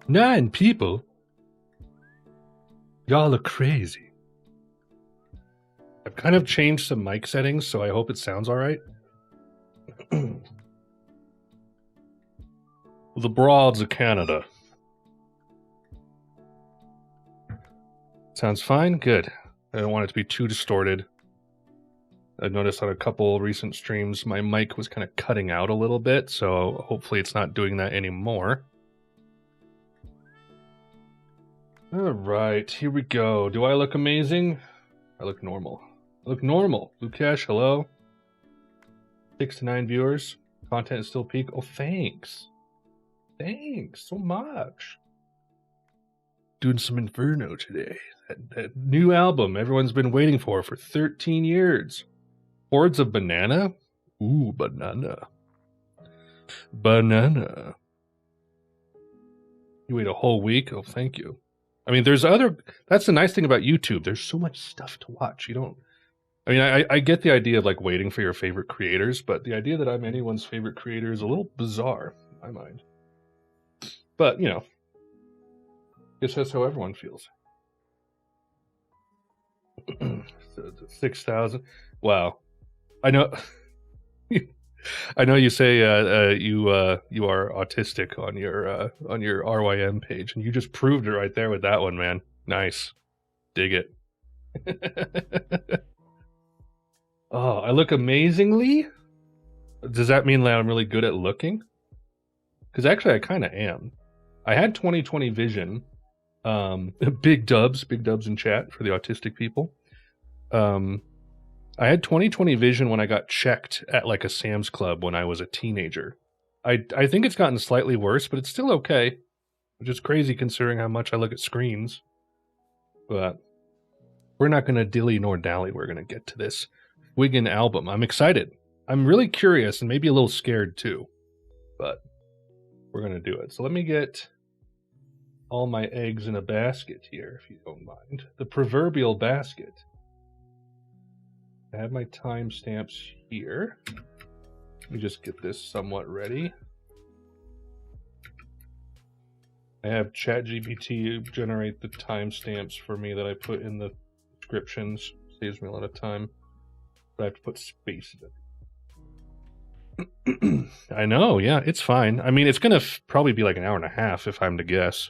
9 people? Y'all are crazy. I've kind of changed some mic settings, so I hope it sounds all right. The Broads of Canada. Sounds fine? Good. I don't want it to be too distorted. I've noticed on a couple recent streams my mic was kind of cutting out a little bit, so hopefully it's not doing that anymore. Alright, here we go. Do I look amazing? I look normal. I look normal. Lukesh, hello. 6 to 9 viewers. Content is still peak. Oh, thanks. Thanks so much. Doing some Inferno today. That new album everyone's been waiting for 13 years. Hordes of Banana? Ooh, banana. Banana. You wait a whole week? Oh, thank you. I mean, there's other... That's the nice thing about YouTube. There's so much stuff to watch. You don't... I mean, I get the idea of, like, waiting for your favorite creators, but the idea that I'm anyone's favorite creator is a little bizarre in my mind. But, you know, I guess that's how everyone feels. So 6,000. Wow. I know... I know you say you are autistic on your RYM page, and you just proved it right there with that one, man. Nice, dig it. Oh, I look amazingly. Does that mean that I'm really good at looking? Because actually, I kind of am. I had 20/20 vision. Big dubs in chat for the autistic people. I had 20/20 vision when I got checked at like a Sam's Club when I was a teenager. I think it's gotten slightly worse, but it's still okay, which is crazy considering how much I look at screens. But we're not going to dilly nor dally. We're going to get to this Wigan album. I'm excited. I'm really curious and maybe a little scared too, but we're going to do it. So let me get all my eggs in a basket here, if you don't mind. The proverbial basket. I have my timestamps here. Let me just get this somewhat ready. I have ChatGPT generate the timestamps for me that I put in the descriptions. Saves me a lot of time. But I have to put space in it. I know, yeah, it's fine. I mean, it's going to probably be like an hour and a half if I'm to guess.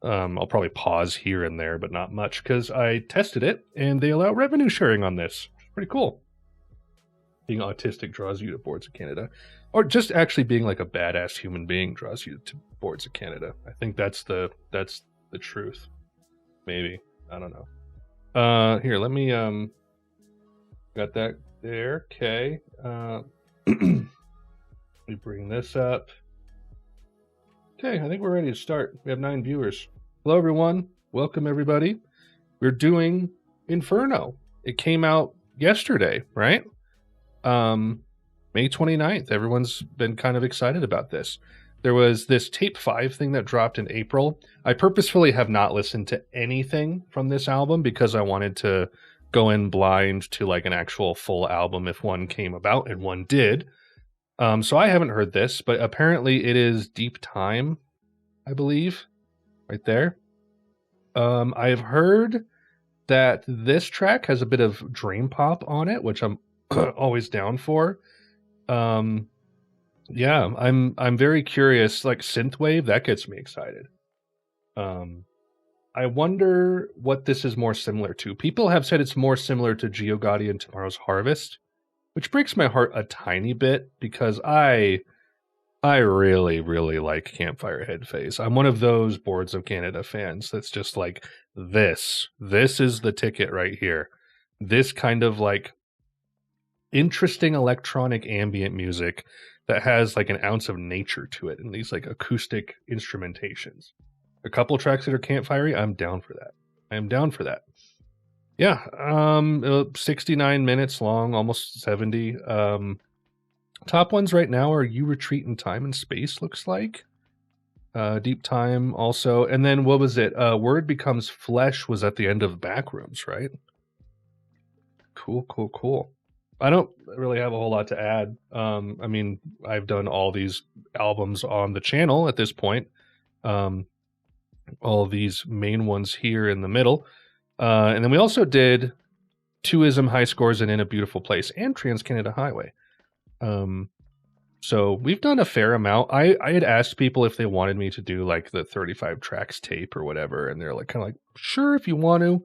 I'll probably pause here and there, but not much, because I tested it, and they allow revenue sharing on this. Pretty cool. Being autistic draws you to Boards of Canada. Or just actually being like a badass human being draws you to Boards of Canada. I think that's the truth. Maybe. I don't know. Here, let me got that there. Okay. Let me bring this up. Okay, I think we're ready to start. We have 9 viewers. Hello everyone. Welcome everybody. We're doing Inferno. It came out yesterday, right? May 29th. Everyone's been kind of excited about this. There was this Tape 5 thing that dropped in April. I purposefully have not listened to anything from this album because I wanted to go in blind to like an actual full album if one came about, and one did. So I haven't heard this, but apparently it is Deep Time, I believe, right there. I've heard that this track has a bit of dream pop on it, which I'm always down for. Yeah, I'm very curious. Like synthwave, that gets me excited. I wonder what this is more similar to. People have said it's more similar to Gio Gotti and Tomorrow's Harvest, which breaks my heart a tiny bit because I really, really like Campfire Head Phase. I'm one of those Boards of Canada fans that's just like, this is the ticket right here. This kind of like interesting electronic ambient music that has like an ounce of nature to it and these like acoustic instrumentations. A couple tracks that are campfirey, I'm down for that. I am down for that. Yeah, 69 minutes long, almost 70. Top ones right now are You Retreat in Time and Space, looks like. Deep Time also. And then what was it? Word Becomes Flesh was at the end of Backrooms, right? Cool. I don't really have a whole lot to add. I mean, I've done all these albums on the channel at this point. all these main ones here in the middle. And then we also did Twoism, High Scores, and In a Beautiful Place, and Trans-Canada Highway. So we've done a fair amount. I had asked people if they wanted me to do like the 35 tracks tape or whatever, and they're like kind of like, sure, if you want to.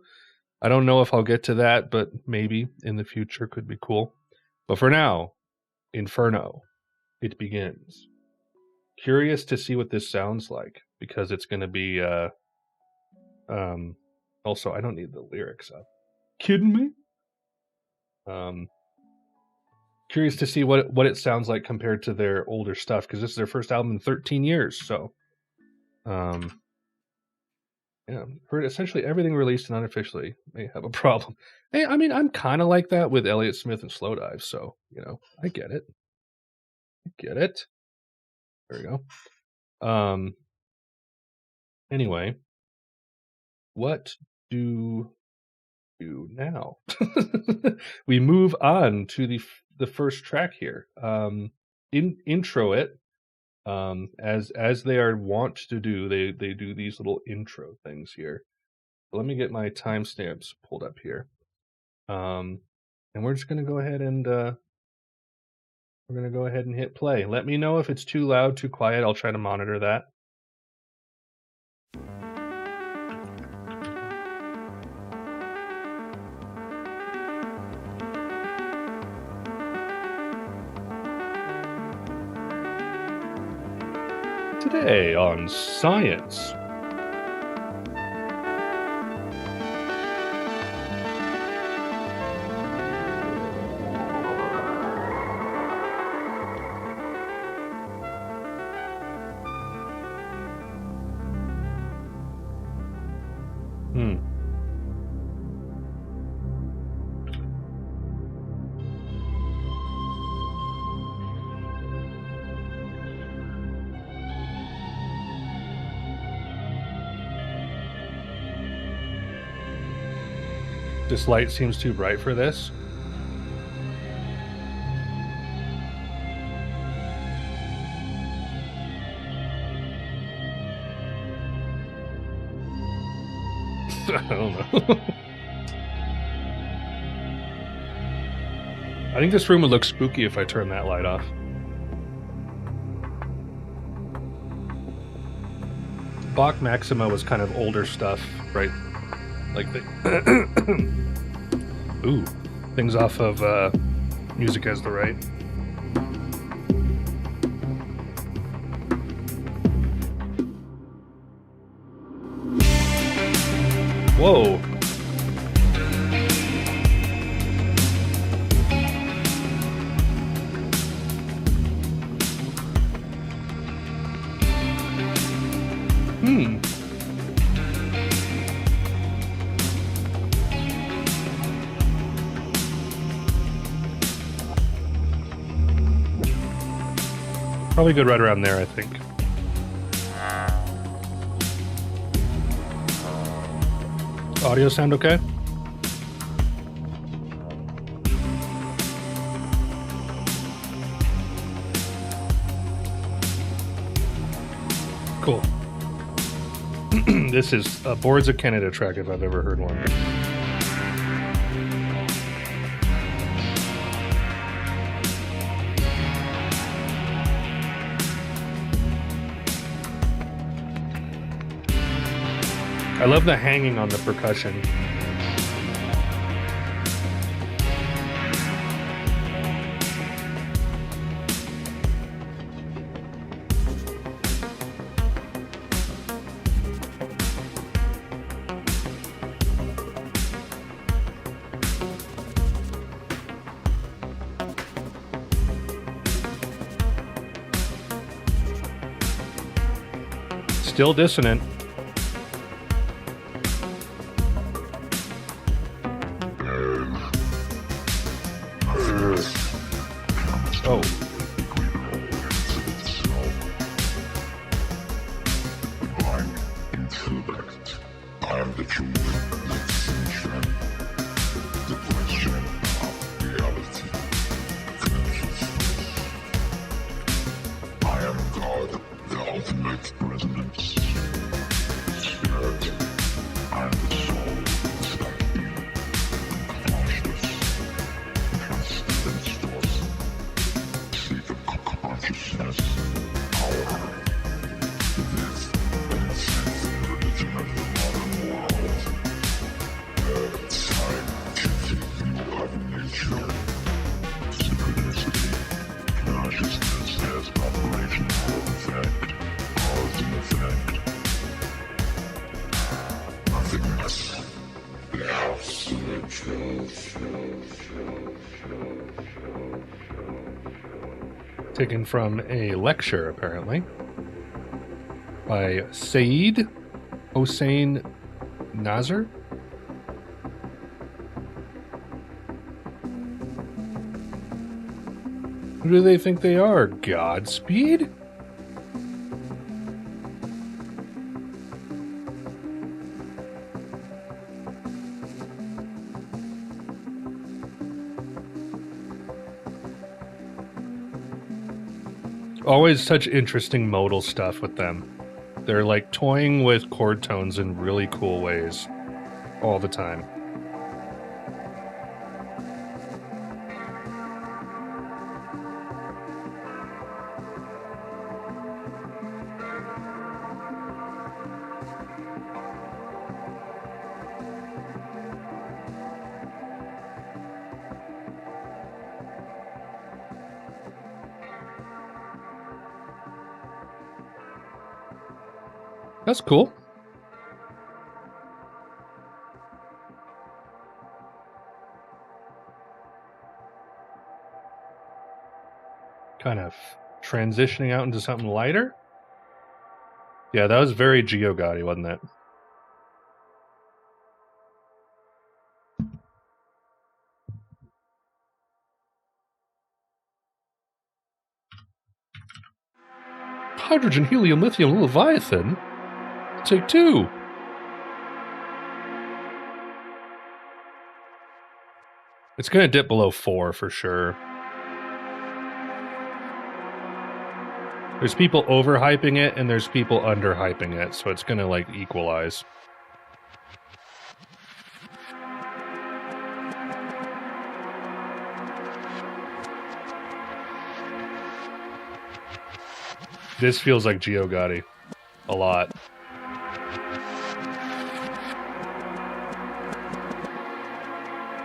I don't know if I'll get to that, but maybe in the future could be cool. But for now, Inferno, it begins. Curious to see what this sounds like, because it's going to be also, I don't need the lyrics up. Kidding me? Curious to see what it sounds like compared to their older stuff, because this is their first album in 13 years. So, yeah, heard essentially everything released and unofficially may have a problem. Hey, I mean, I'm kind of like that with Elliott Smith and Slowdive, so I get it. There we go. Anyway, what do now? We move on to the first track here. Introit, as they are wont to do, they do these little intro things here. So let me get my timestamps pulled up here. And we're just gonna go ahead and hit play. Let me know if it's too loud, too quiet. I'll try to monitor that. Today on Science. This light seems too bright for this. I don't know. I think this room would look spooky if I turn that light off. Bach Maxima was kind of older stuff, right? Like the ooh, things off of Music Has the Right. Whoa. Probably good right around there, I think. Audio sound okay? Cool. This is a Boards of Canada track if I've ever heard one. I love the hanging on the percussion. Still dissonant. Oh. Taken from a lecture, apparently, by Saeed Hossein Nazar. Who do they think they are? Godspeed? Always such interesting modal stuff with them. They're like toying with chord tones in really cool ways all the time. That's cool. Kind of transitioning out into something lighter. Yeah, that was very Giraud, wasn't it? Hydrogen, helium, lithium, Leviathan. Take 2. It's going to dip below 4 for sure. There's people overhyping it and there's people underhyping it, so it's going to like equalize. This feels like Giraud a lot.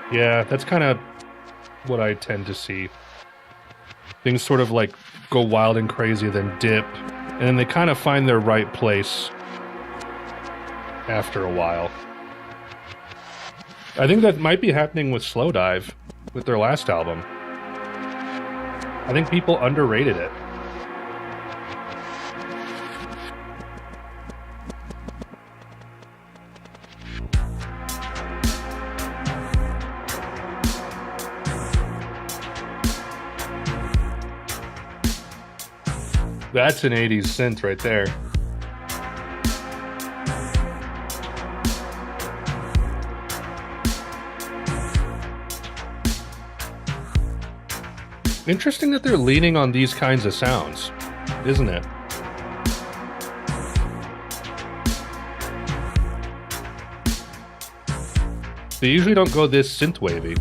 Yeah, that's kind of what I tend to see. Things sort of like go wild and crazy, then dip, and then they kind of find their right place after a while. I think that might be happening with Slowdive, with their last album. I think people underrated it. That's an 80s synth right there. Interesting that they're leaning on these kinds of sounds, isn't it? They usually don't go this synth wavy.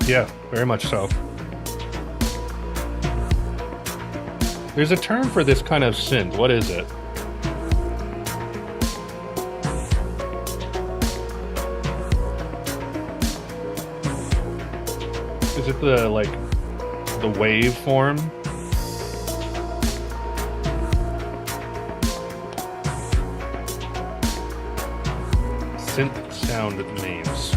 Yeah, very much so. There's a term for this kind of synth. What is it? Is it the, like, the wave form? Synth sound names.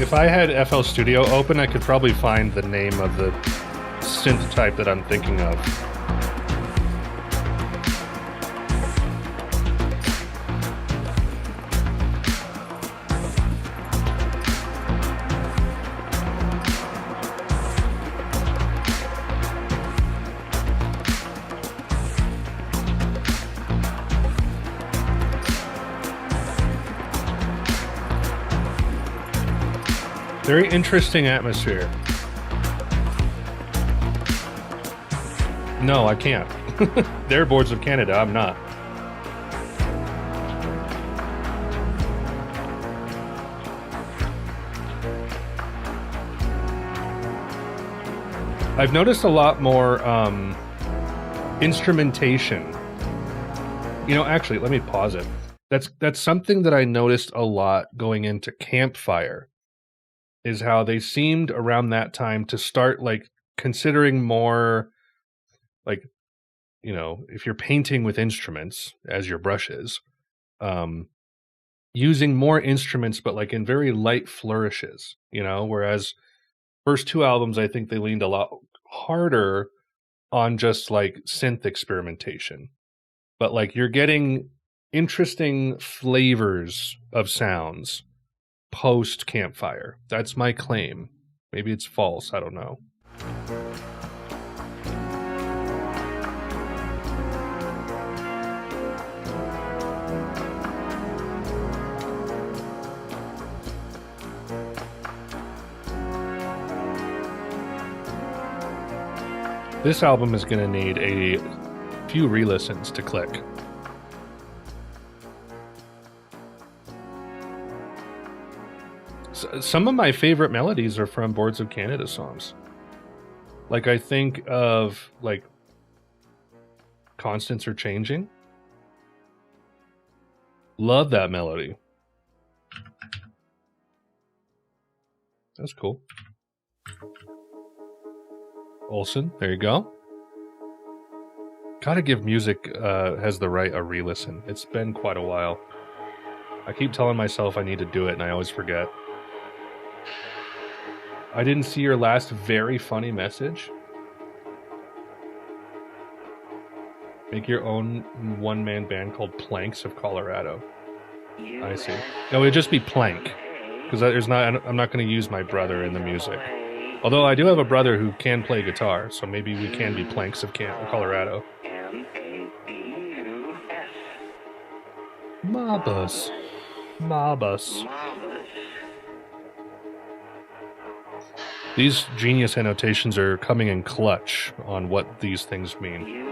if I had FL Studio open, I could probably find the name of the synth type that I'm thinking of. Very interesting atmosphere. No, I can't. They're Boards of Canada, I'm not. I've noticed a lot more instrumentation. You know, actually, let me pause it. That's something that I noticed a lot going into Campfire, is how they seemed around that time to start like considering more like, you know, if you're painting with instruments as your brushes, using more instruments, but like in very light flourishes, you know, whereas first two albums, I think they leaned a lot harder on just like synth experimentation, but like you're getting interesting flavors of sounds post Campfire. That's my claim. Maybe it's false. I don't know. This album is going to need a few re-listens to click. Some of my favorite melodies are from Boards of Canada songs. Like I think of like Constants Are Changing. Love that melody. That's cool. Olsen, there you go. Gotta give music has the right a re-listen. It's been quite a while. I keep telling myself I need to do it and I always forget. I didn't see your last very funny message. Make your own one-man band called Planks of Colorado. I see. No, it would just be Plank, because I'm not going to use my brother in the music. Although I do have a brother who can play guitar, so maybe we can be Planks of Colorado. Mabus. Mabus. These genius annotations are coming in clutch on what these things mean.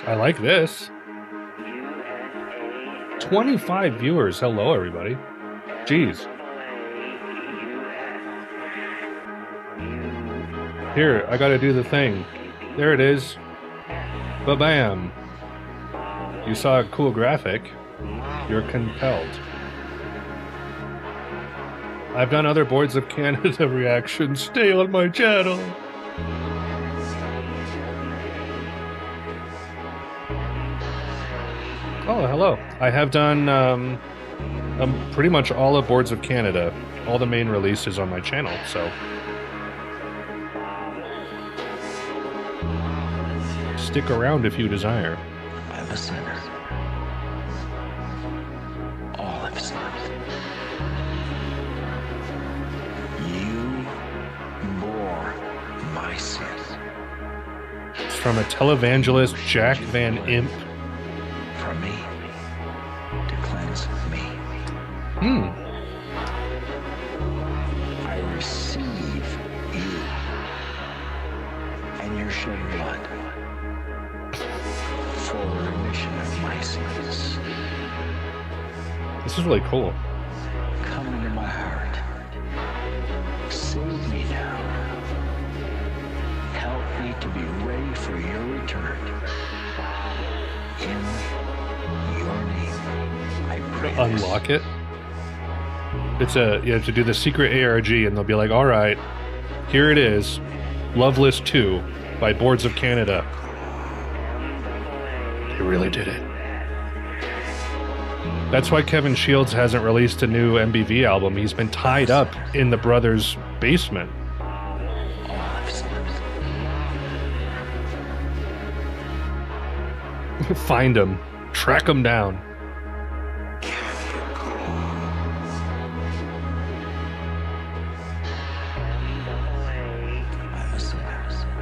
I like this. 25 viewers. Hello, everybody. Jeez. Here, I gotta do the thing. There it is. Ba-bam. You saw a cool graphic. You're compelled. I've done other Boards of Canada reactions. Stay on my channel. Oh, hello. I have done pretty much all of Boards of Canada, all the main releases on my channel, so stick around if you desire. I listen. All have sinned. You bore my sins. It's from a televangelist, Jack Van Imp. For me, to cleanse me. I receive you and your shed blood for the remission of my sins. This is really cool. Come into my heart. Save me now. Help me to be ready for your return. In your name, I pray. Unlock it. It's you have to do the secret ARG, and they'll be like, all right, here it is, Love List 2 by Boards of Canada. They really did it. That's why Kevin Shields hasn't released a new MBV album. He's been tied up in the brothers' basement. Find him. Track him down.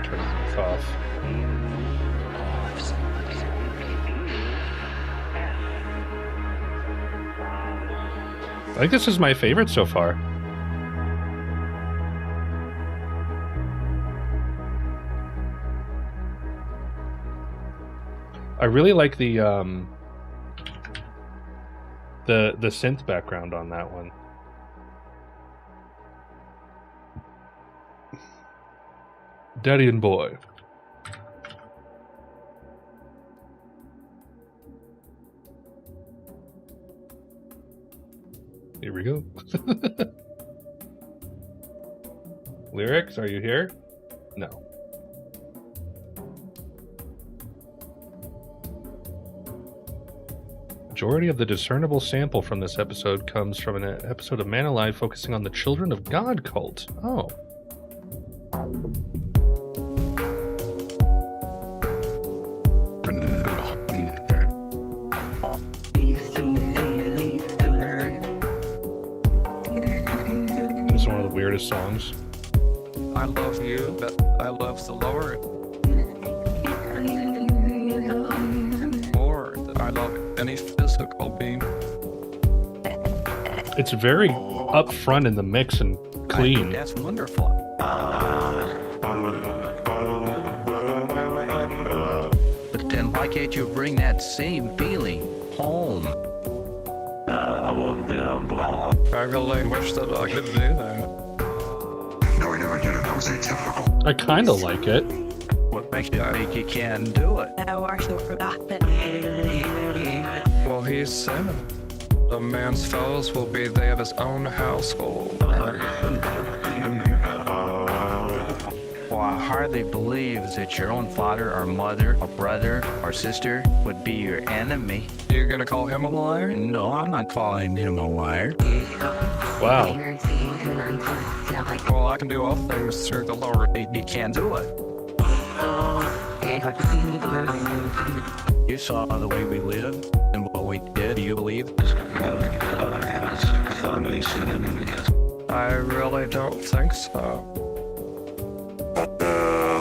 Turn this off. I think this is my favorite so far. I really like the synth background on that one. Daddy and Boy. Here we go. Lyrics, are you here? No. Majority of the discernible sample from this episode comes from an episode of Man Alive focusing on the Children of God cult. Oh. It's one of the weirdest songs. I love you, but I love the Lord. Or that I love any physical being. It's very upfront in the mix and clean. That's wonderful. But then why can't you bring that same feeling home? I really wish that I could do that. No, I never did it. That was atypical. I kind of like it. What makes you think you can do it? Well, he's sinning. A man's fellows will be they of his own household. Well, I hardly believe that your own father or mother or brother or sister would be your enemy. You're gonna call him a liar? No, I'm not calling him a liar. Wow. Well, I can do all things through the Lord. He can't do it. You saw the way we lived and what we did. Do you believe? I really don't think so.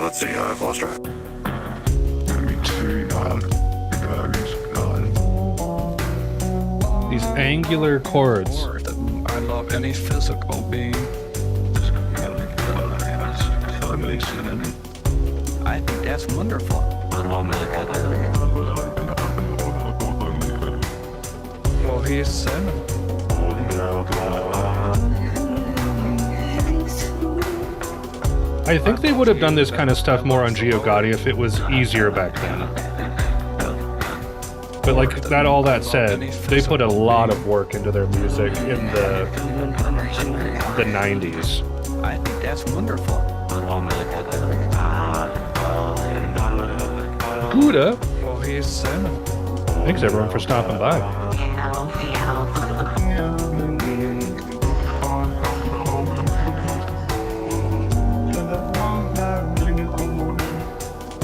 Let's see. I've lost track. These angular chords. Or that I love any physical being. I think that's wonderful. Well, he's sinning. I think they would have done this kind of stuff more on Giraud if it was easier back then. But like that, all that said, they put a lot of work into their music in the 90s. I think that's wonderful. Buddha. Well, he's sinning. Thanks everyone for stopping by.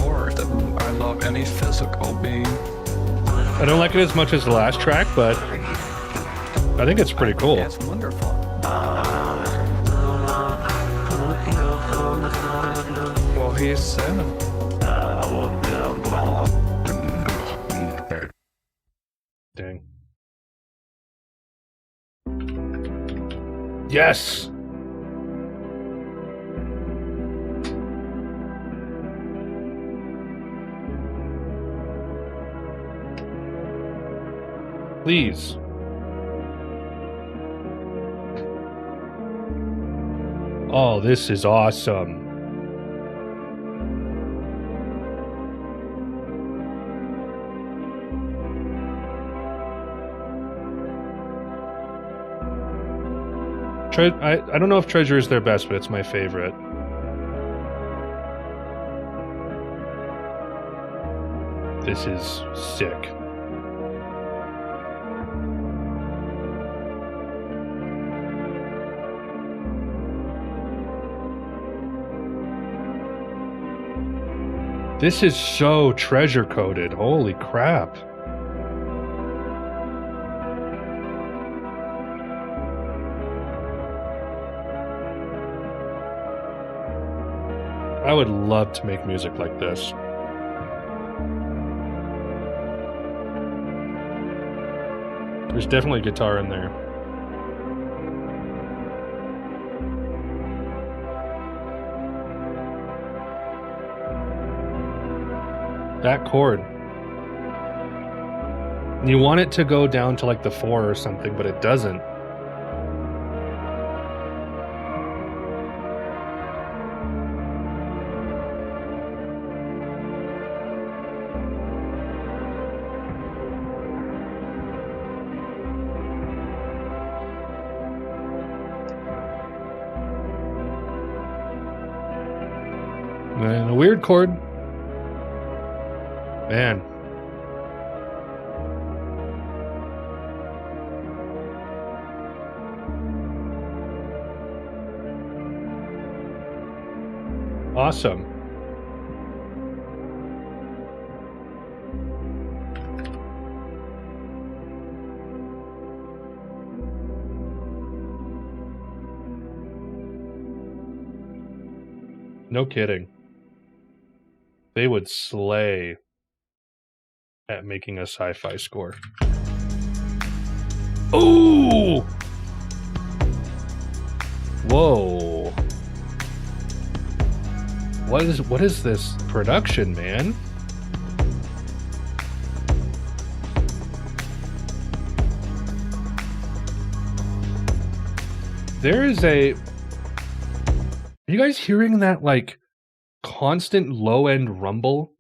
Or that I love any physical being. I don't like it as much as the last track, but I think it's pretty cool. That's wonderful. Well, he's sinning. Dang. Yes! Please. Oh, this is awesome. I don't know if Treasure is their best, but it's my favorite. This is sick. This is so treasure coded. Holy crap. I would love to make music like this. There's definitely guitar in there. That chord. You want it to go down to like the 4 or something, but it doesn't. And a weird chord. Man. Awesome. No kidding. They would slay at making a sci-fi score. Ooh! Whoa. What is this production, man? There is a... Are you guys hearing that, like, constant low-end rumble?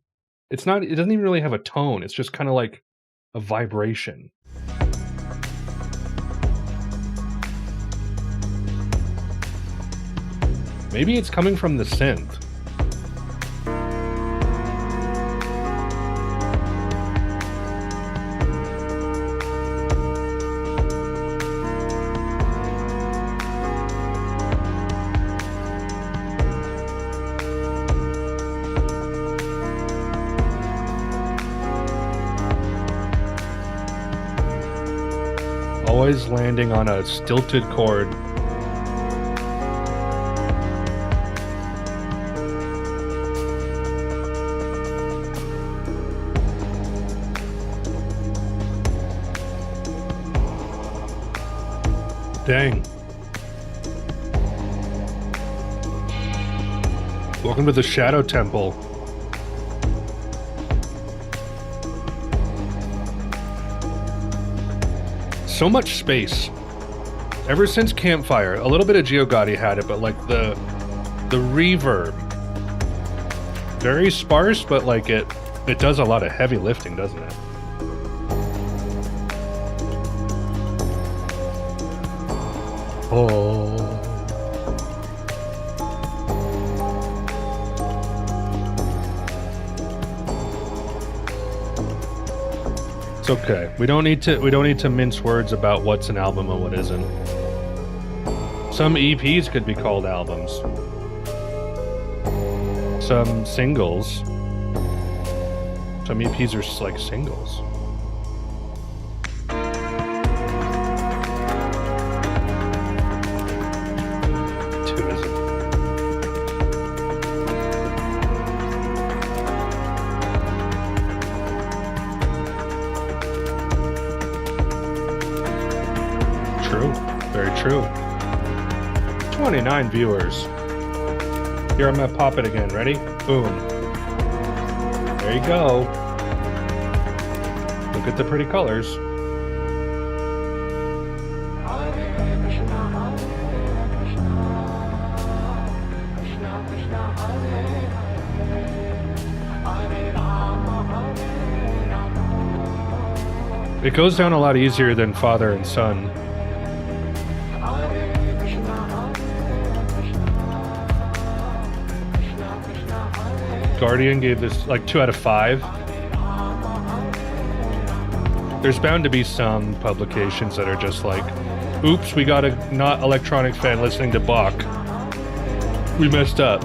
It's not... It doesn't even really have a tone. It's just kind of like a vibration. Maybe it's coming from the synth. Always landing on a stilted chord. Dang. Welcome to the Shadow Temple. So much space. Ever since Campfire, a little bit of Giraud had it, but like the reverb. Very sparse, but like it does a lot of heavy lifting, doesn't it? Oh. It's okay. We don't need to mince words about what's an album and what isn't. Some EPs could be called albums. Some singles. Some EPs are just like singles. True. 29 viewers. Here, I'm gonna pop it again. Ready? Boom. There you go. Look at the pretty colors. It goes down a lot easier than Father and Son. Guardian gave this like 2 out of 5. There's bound to be some publications that are just like, oops, we got a not electronic fan listening to Bach. We messed up.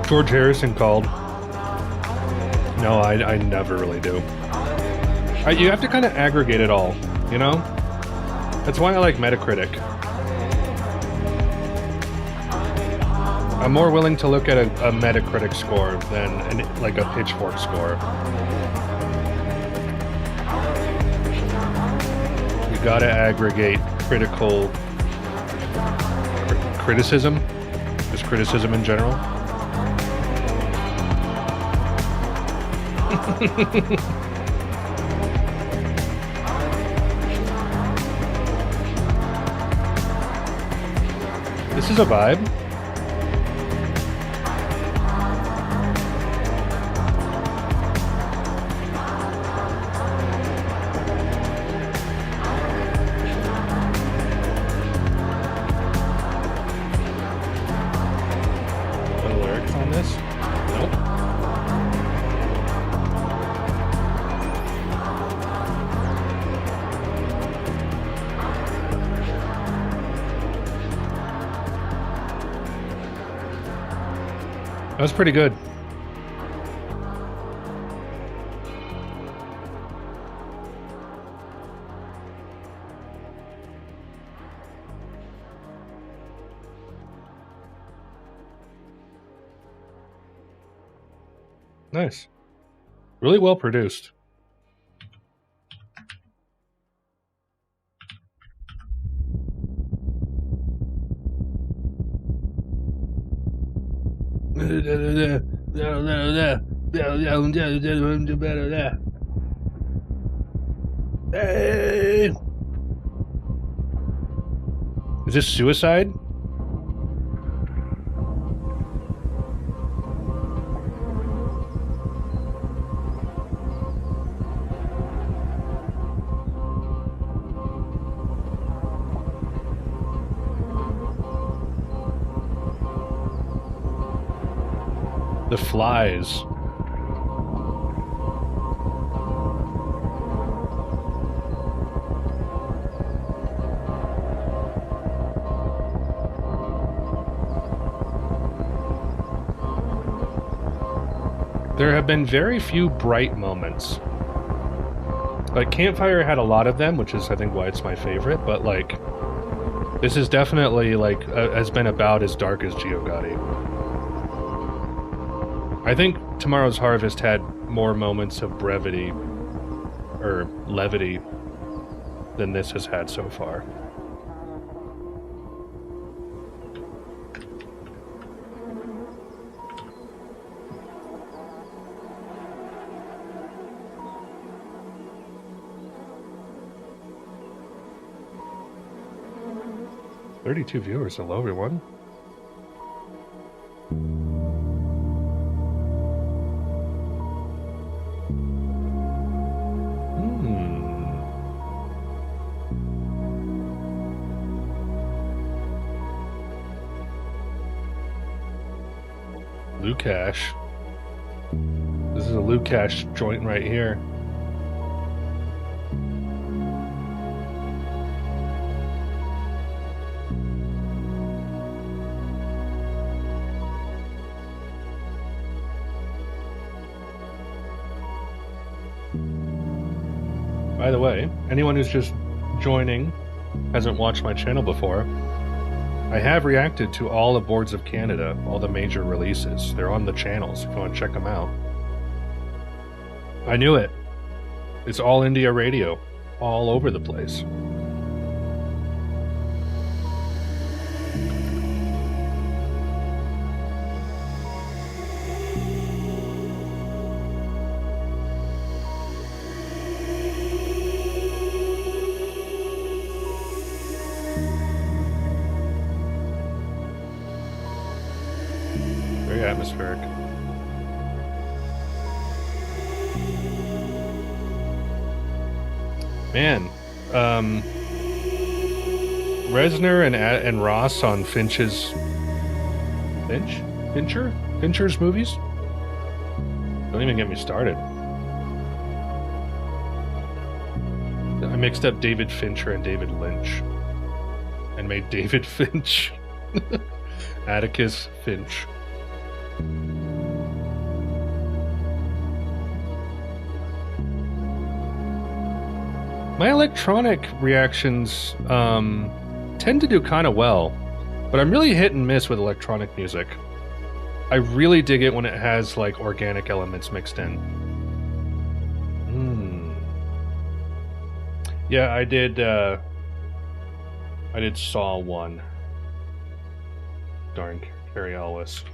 George Harrison called. No, I never really do. You have to kind of aggregate it all, you know? That's why I like Metacritic. I'm more willing to look at a Metacritic score than like a Pitchfork score. You gotta aggregate critical criticism, just criticism in general. This is a vibe. No lyrics on this? Nope. That was pretty good. Nice. Really well produced. Hey! Is this suicide? The flies. There have been very few bright moments. Like, Campfire had a lot of them, which is, I think, why it's my favorite, but, like, this is definitely, like, has been about as dark as Giraud. I think Tomorrow's Harvest had more moments of brevity, or levity, than this has had so far. $32 viewers. Hello, everyone. Lucash. This is a Lucash joint right here. By the way, anyone who's just joining, hasn't watched my channel before, I have reacted to all of Boards of Canada, all the major releases. They're on the channels if you want to check them out. I knew it. It's all India radio, all over the place. Atmospheric. Man, Reznor and Ross on Fincher's movies. Don't even get me started. I mixed up David Fincher and David Lynch and made David Finch. Atticus Finch. My electronic reactions tend to do kind of well, but I'm really hit and miss with electronic music. I really dig it when it has like organic elements mixed in. Yeah, I did Saw 1. Darn Carrie Elwes.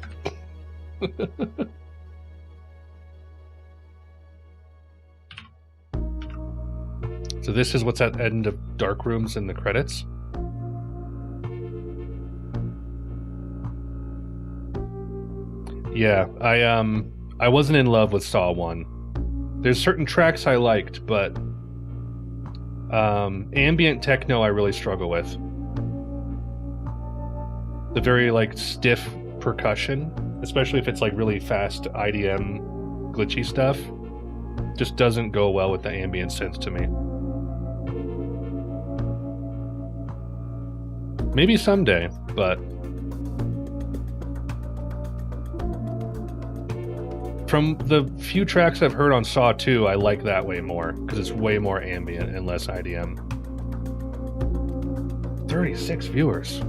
So this is what's at the end of Dark Rooms in the credits. Yeah, I wasn't in love with Saw 1. There's certain tracks I liked, but ambient techno I really struggle with. The very like stiff percussion, especially if it's like really fast IDM glitchy stuff, just doesn't go well with the ambient synth to me. Maybe someday, but from the few tracks I've heard on Saw 2, I like that way more, because it's way more ambient and less IDM. 36 viewers.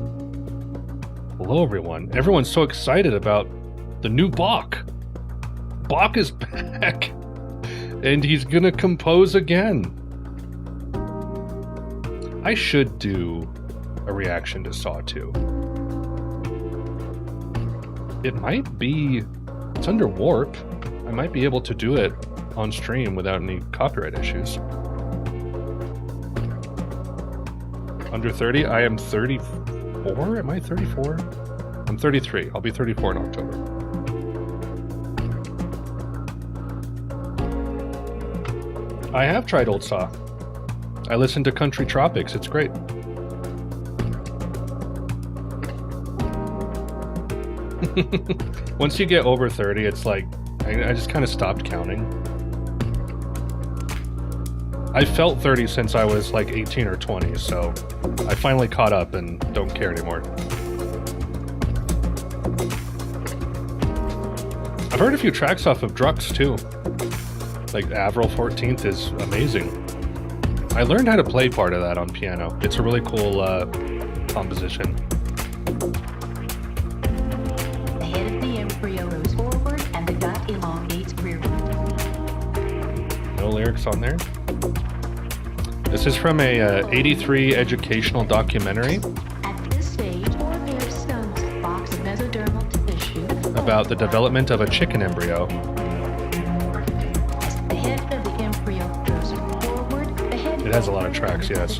Hello, everyone. Everyone's so excited about the new Bach. Bach is back, and he's gonna compose again. I should do a reaction to Saw 2. It might be... It's under Warp. I might be able to do it on stream without any copyright issues. Under 30? I am 34? Am I 34? I'm 33. I'll be 34 in October. I have tried Old Saw. I listened to Country Tropics. It's great. Once you get over 30, it's like, I just kind of stopped counting. I felt 30 since I was like 18 or 20, so I finally caught up and don't care anymore. I've heard a few tracks off of Drux too. Like Avril 14th is amazing. I learned how to play part of that on piano. It's a really cool composition. No lyrics on there. This is from a 83 educational documentary about the development of a chicken embryo. It has a lot of tracks, yes.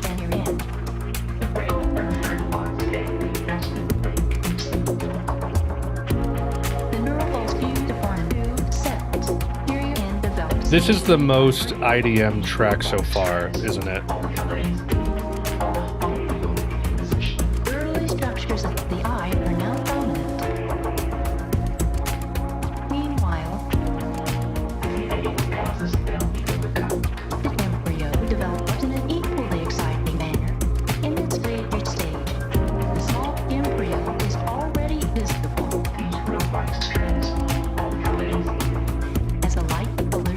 This is the most IDM track so far, isn't it? Early structures of the eye are now dominant. Meanwhile, the embryo develops in an equally exciting manner. In its later stage, the small embryo is already visible as a light-colored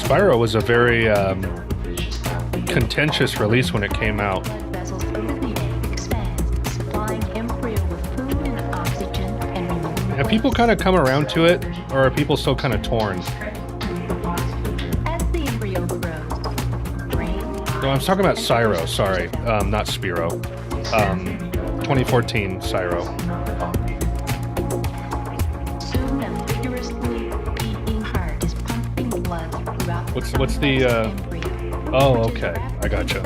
Spyro was a very contentious release when it came out. Have people kind of come around to it, or are people still kind of torn? No, I'm talking about Spyro, sorry. Not Spyro. 2014 Spyro. What's the, oh, okay. I gotcha.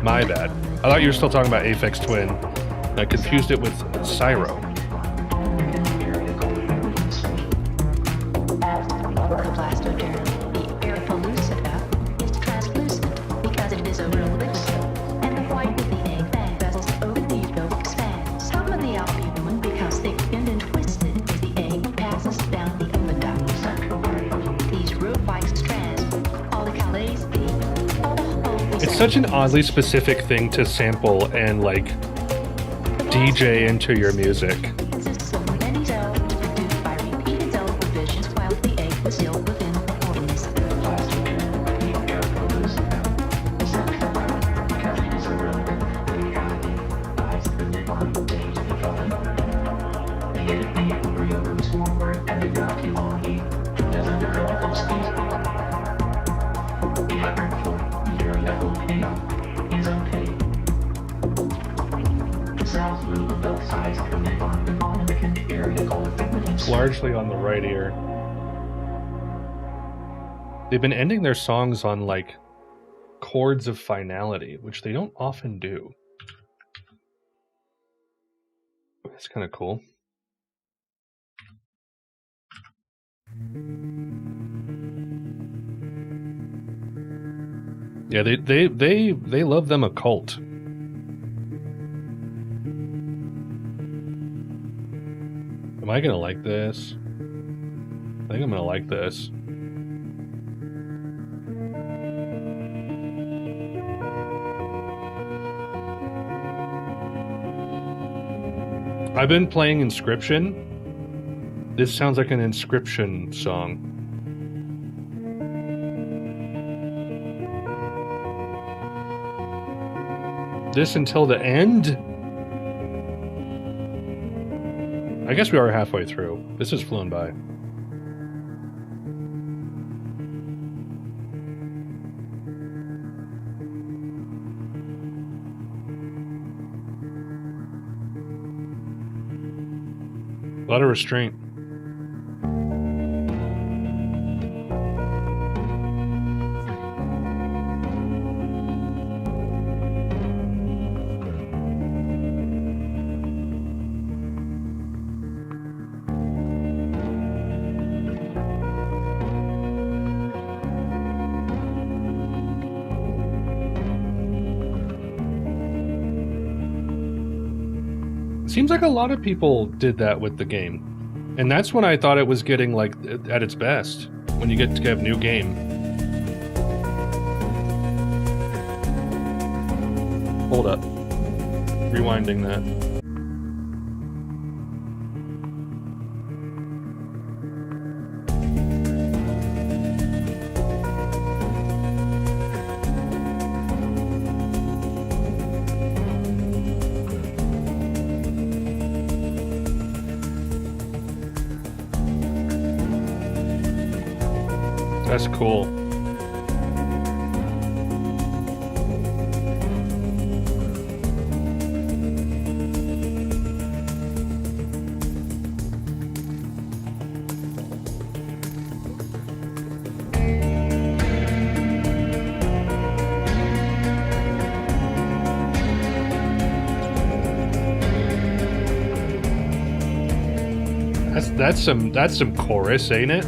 My bad. I thought you were still talking about Aphex Twin. I confused it with Spyro. such an oddly specific thing to sample and like DJ into your music. Consists of many cells produced by repeated cell divisions while the egg is still within the organism. Largely on the right ear. They've been ending their songs on like chords of finality, which they don't often do. That's kind of cool. Yeah, they love them a cult. Am I gonna like this? I think I'm gonna like this. I've been playing Inscription. This sounds like an Inscription song. This until the end? I guess we are halfway through. This has flown by. A lot of restraint. Seems like a lot of people did that with the game. And that's when I thought it was getting like at its best. When you get to have new game. Hold up. Rewinding that. That's cool. That's some chorus, ain't it?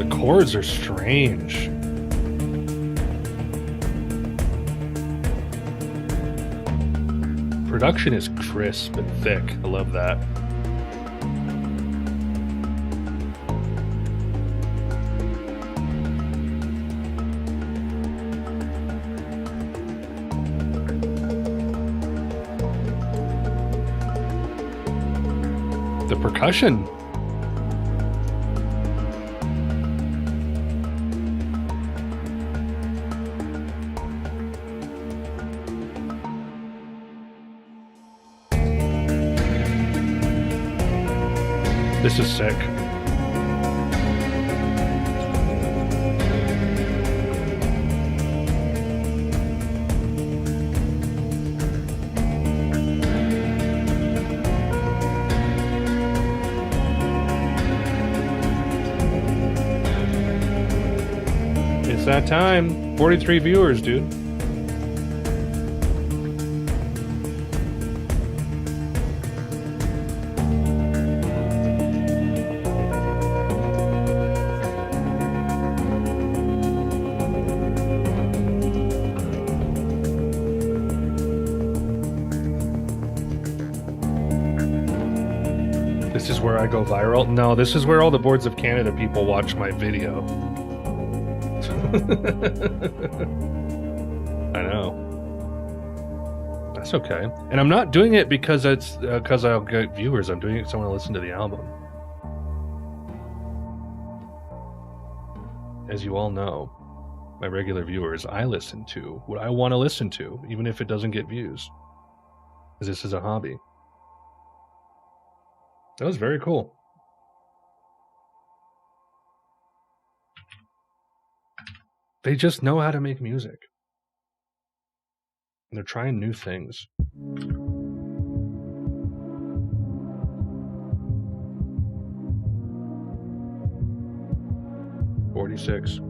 Chords are strange. Production is crisp and thick. I love that. The percussion. This is sick. It's that time. 43 viewers, dude. This is where I go viral? No, this is where all the Boards of Canada people watch my video. I know. That's okay. And I'm not doing it because it's because I'll get viewers. I'm doing it because I want to listen to the album. As you all know, my regular viewers, I listen to what I want to listen to, even if it doesn't get views. Because this is a hobby. That was very cool. They just know how to make music. And they're trying new things. $46.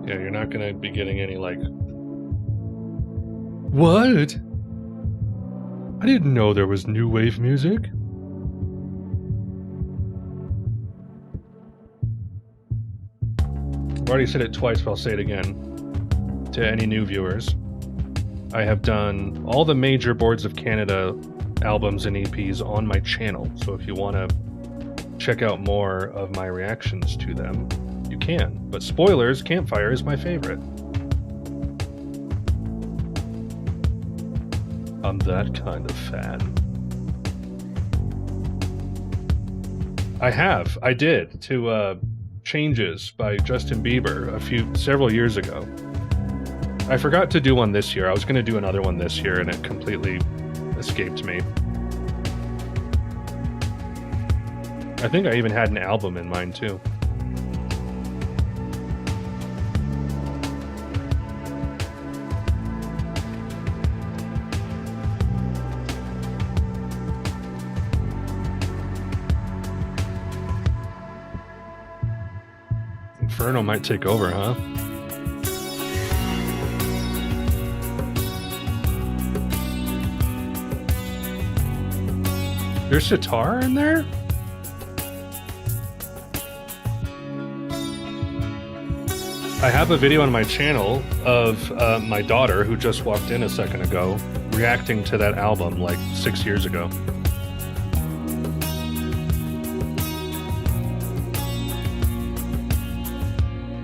Yeah, you're not going to be getting any like, what? I didn't know there was new wave music. I've already said it twice, but I'll say it again. To any new viewers, I have done all the major Boards of Canada albums and EPs on my channel. So if you want to check out more of my reactions to them, you can. But spoilers, Campfire is my favorite. I'm that kind of fan. I did to Changes by Justin Bieber several years ago. I forgot to do one this year. I was going to do another one this year and it completely escaped me. I think I even had an album in mind too. Inferno might take over, huh? There's sitar in there? I have a video on my channel of my daughter, who just walked in a second ago, reacting to that album like 6 years ago.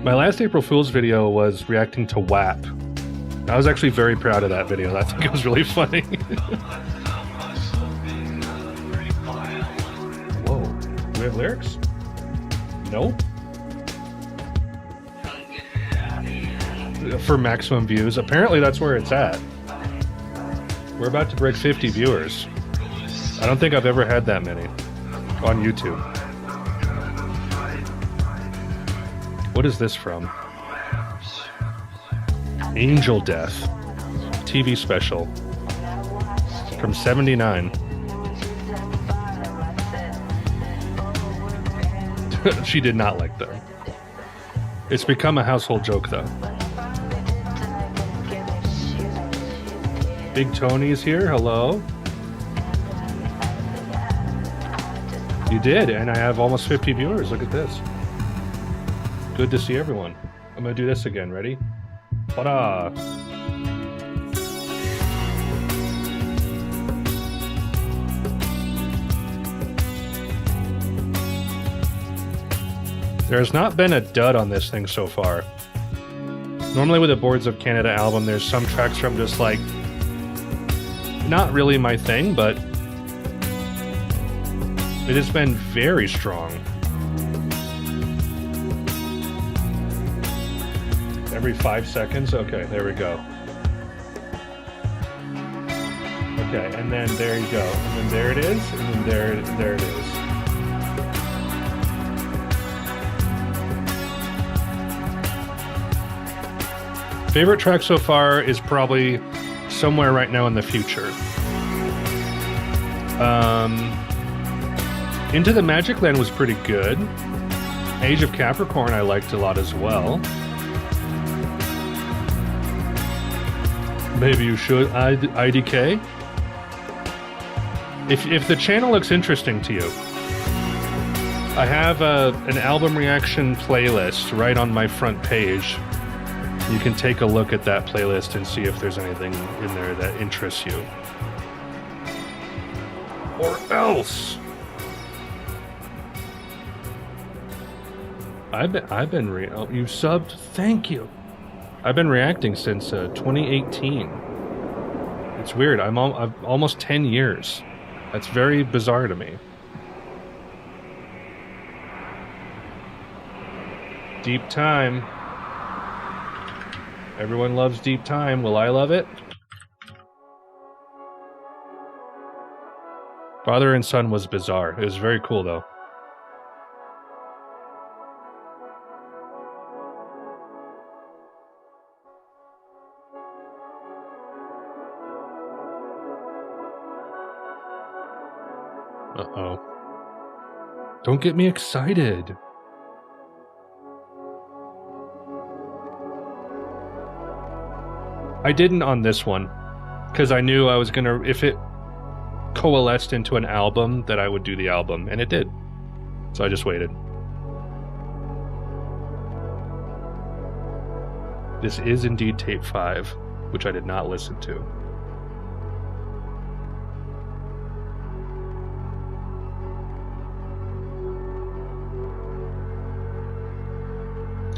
My last April Fool's video was reacting to WAP. I was actually very proud of that video. I think it was really funny. Whoa. Do we have lyrics? Nope. For maximum views. Apparently that's where it's at. We're about to break 50 viewers. I don't think I've ever had that many on YouTube. What is this from? Angel Death. TV special. From 79. She did not like that. It's become a household joke though. Big Tony's here, hello. You did, and I have almost 50 viewers, look at this. Good to see everyone. I'm gonna do this again, ready? Ta-da! There's not been a dud on this thing so far. Normally with a Boards of Canada album, there's some tracks from just like, not really my thing, but it has been very strong. Every 5 seconds? Okay, there we go. Okay, and then there you go. And then there it is, and then there it is. Favorite track so far is probably Somewhere Right Now in the Future. Into the Magic Land was pretty good. Age of Capricorn I liked a lot as well. Maybe you should, IDK. If the channel looks interesting to you, I have an album reaction playlist right on my front page. You can take a look at that playlist and see if there's anything in there that interests you. Or else. You subbed. Thank you. I've been reacting since 2018. It's weird. I've almost 10 years. That's very bizarre to me. Deep Time. Everyone loves Deep Time. Will I love it? Father and Son was bizarre. It was very cool, though. Uh-oh. Don't get me excited. I didn't on this one, because I knew I was gonna, if it coalesced into an album, that I would do the album, and it did. So I just waited. This is indeed tape 5, which I did not listen to.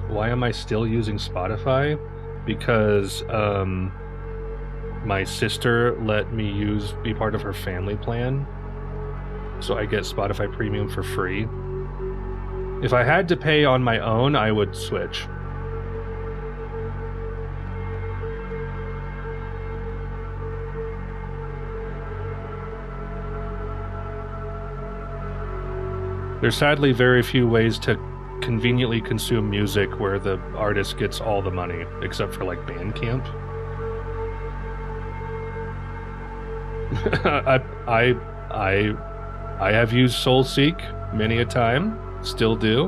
Why am I still using Spotify? Because my sister let me be part of her family plan, so I get Spotify Premium for free. If I had to pay on my own, I would switch. There's sadly very few ways to conveniently consume music where the artist gets all the money, except for like Bandcamp. I have used SoulSeek many a time, still do.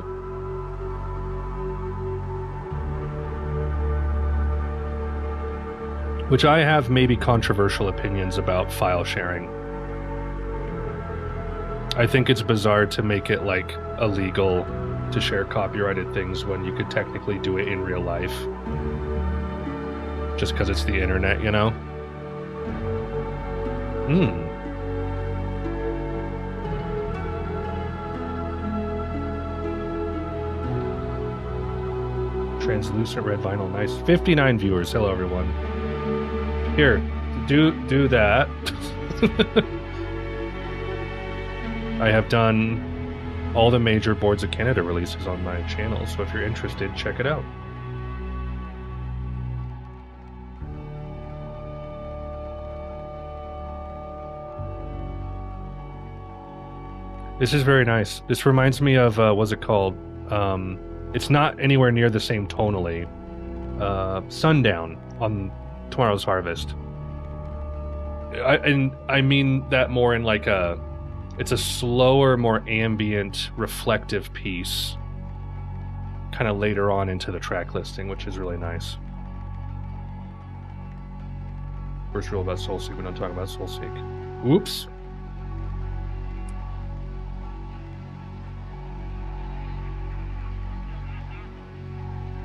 Which I have maybe controversial opinions about file sharing. I think it's bizarre to make it like illegal to share copyrighted things when you could technically do it in real life. Just because it's the internet, you know? Translucent red vinyl, nice. 59 viewers, hello everyone. Here, do that. I have done all the major Boards of Canada releases on my channel, so if you're interested, check it out. This is very nice. This reminds me of, what's it called? It's not anywhere near the same tonally. Sundown on Tomorrow's Harvest. I mean that more in like it's a slower, more ambient, reflective piece kind of later on into the track listing, which is really nice. First rule about SoulSeek, we don't talk about SoulSeek. Oops.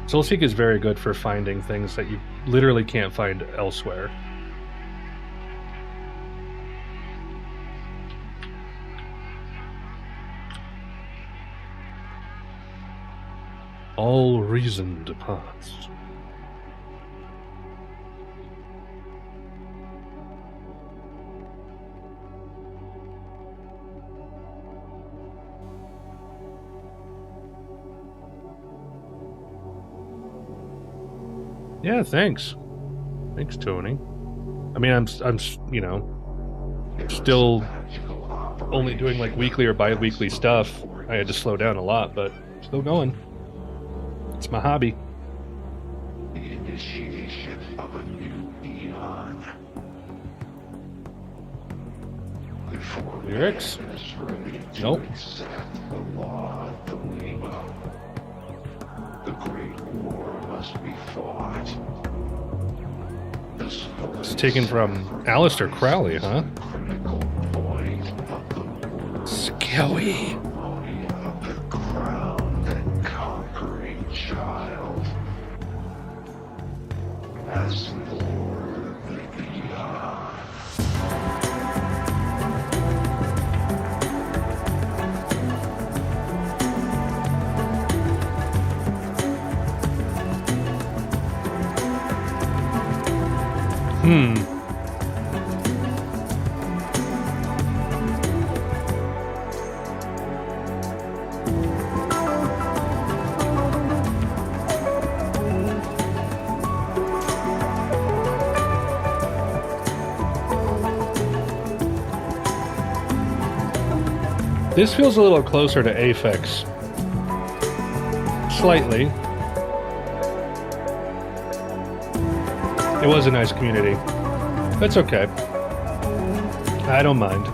SoulSeek is very good for finding things that you literally can't find elsewhere. All reason departs. Yeah, thanks. Thanks, Tony. I mean, I'm you know, still only doing like weekly or bi-weekly stuff. I had to slow down a lot, but still going. It's my hobby. The initiation of a new eon. Before Lyrics? man is ready to Nope. accept the law of the rainbow, the great war must be fought. It's taken from Aleister Crowley, huh? Critical point of the world. Scary. Of the explore the beyond. This feels a little closer to Aphex. Slightly. It was a nice community. That's okay. I don't mind.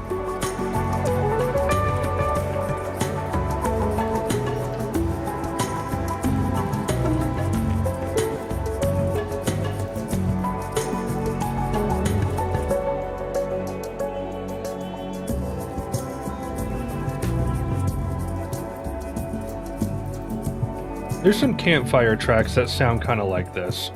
There's some campfire tracks that sound kind of like this.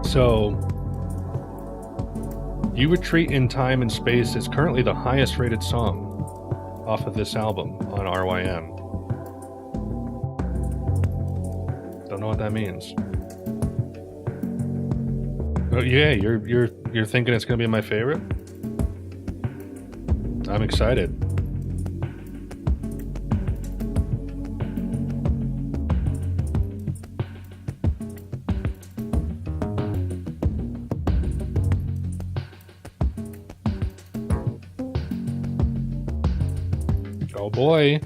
So, You Retreat in Time and Space is currently the highest rated song off of this album on RYM. Don't know what that means. Oh yeah, you're thinking it's gonna be my favorite? I'm excited. Oh boy.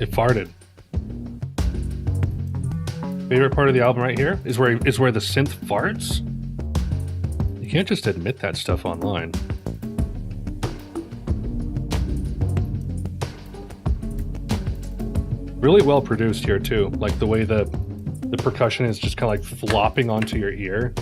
It farted. Favorite part of the album right here is where the synth farts. You can't just admit that stuff online. Really well produced here too. Like the way the percussion is just kind of like flopping onto your ear.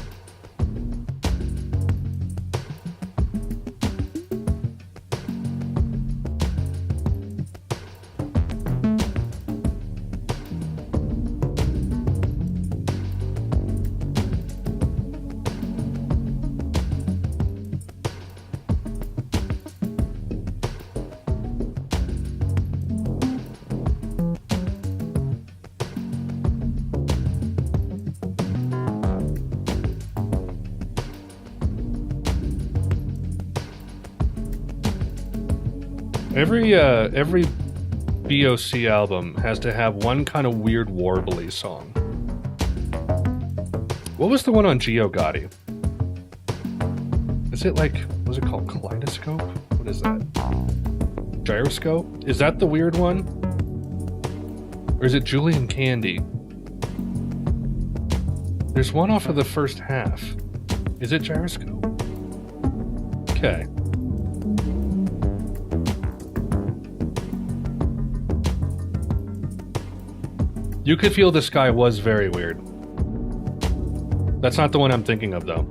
Every BOC album has to have one kind of weird warbly song. What was the one on Giraud? Is it like, what's it called? Kaleidoscope? What is that? Gyroscope? Is that the weird one? Or is it Julian Candy? There's one off of the first half. Is it Gyroscope? Okay. You Could Feel the Sky was very weird. That's not the one I'm thinking of, though.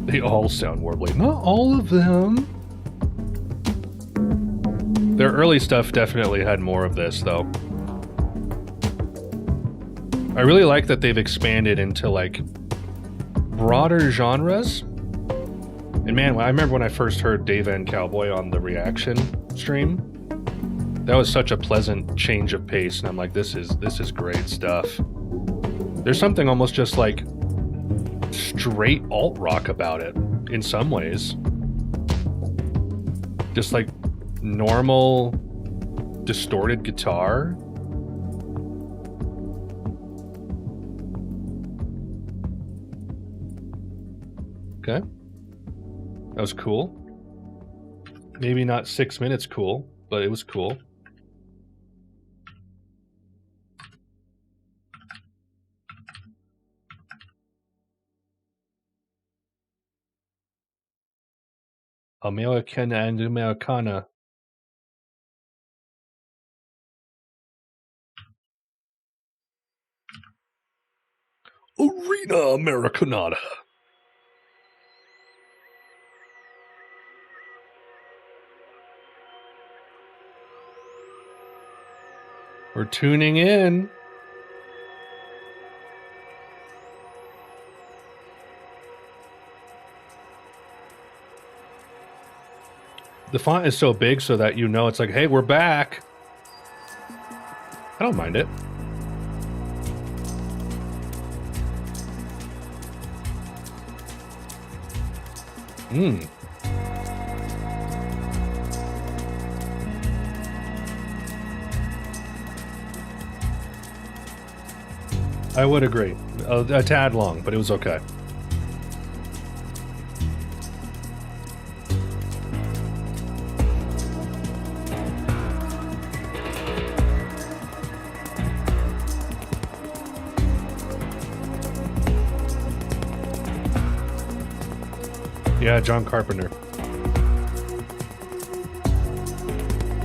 They all sound warbly. Not all of them. Their early stuff definitely had more of this, though. I really like that they've expanded into, like, broader genres. And man, I remember when I first heard Dave and Cowboy on the Reaction stream. That was such a pleasant change of pace, and I'm like, this is great stuff. There's something almost just like straight alt rock about it in some ways. Just like normal distorted guitar. Okay. That was cool. Maybe not 6 minutes cool, but it was cool. American and Americana. Arena Americanada. We're tuning in. The font is so big so that you know it's like, hey, we're back. I don't mind it. I would agree. A tad long, but it was okay. Yeah, John Carpenter.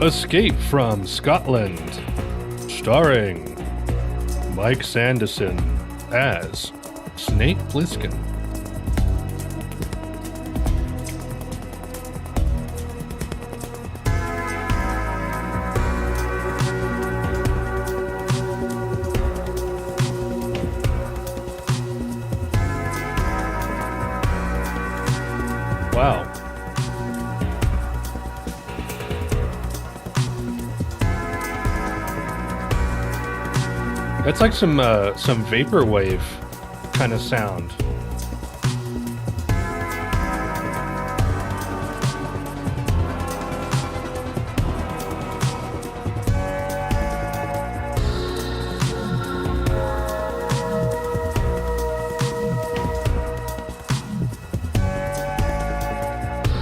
Escape from Scotland, starring Mike Sanderson as Snake Plissken. Wow. That's like some vaporwave kind of sound.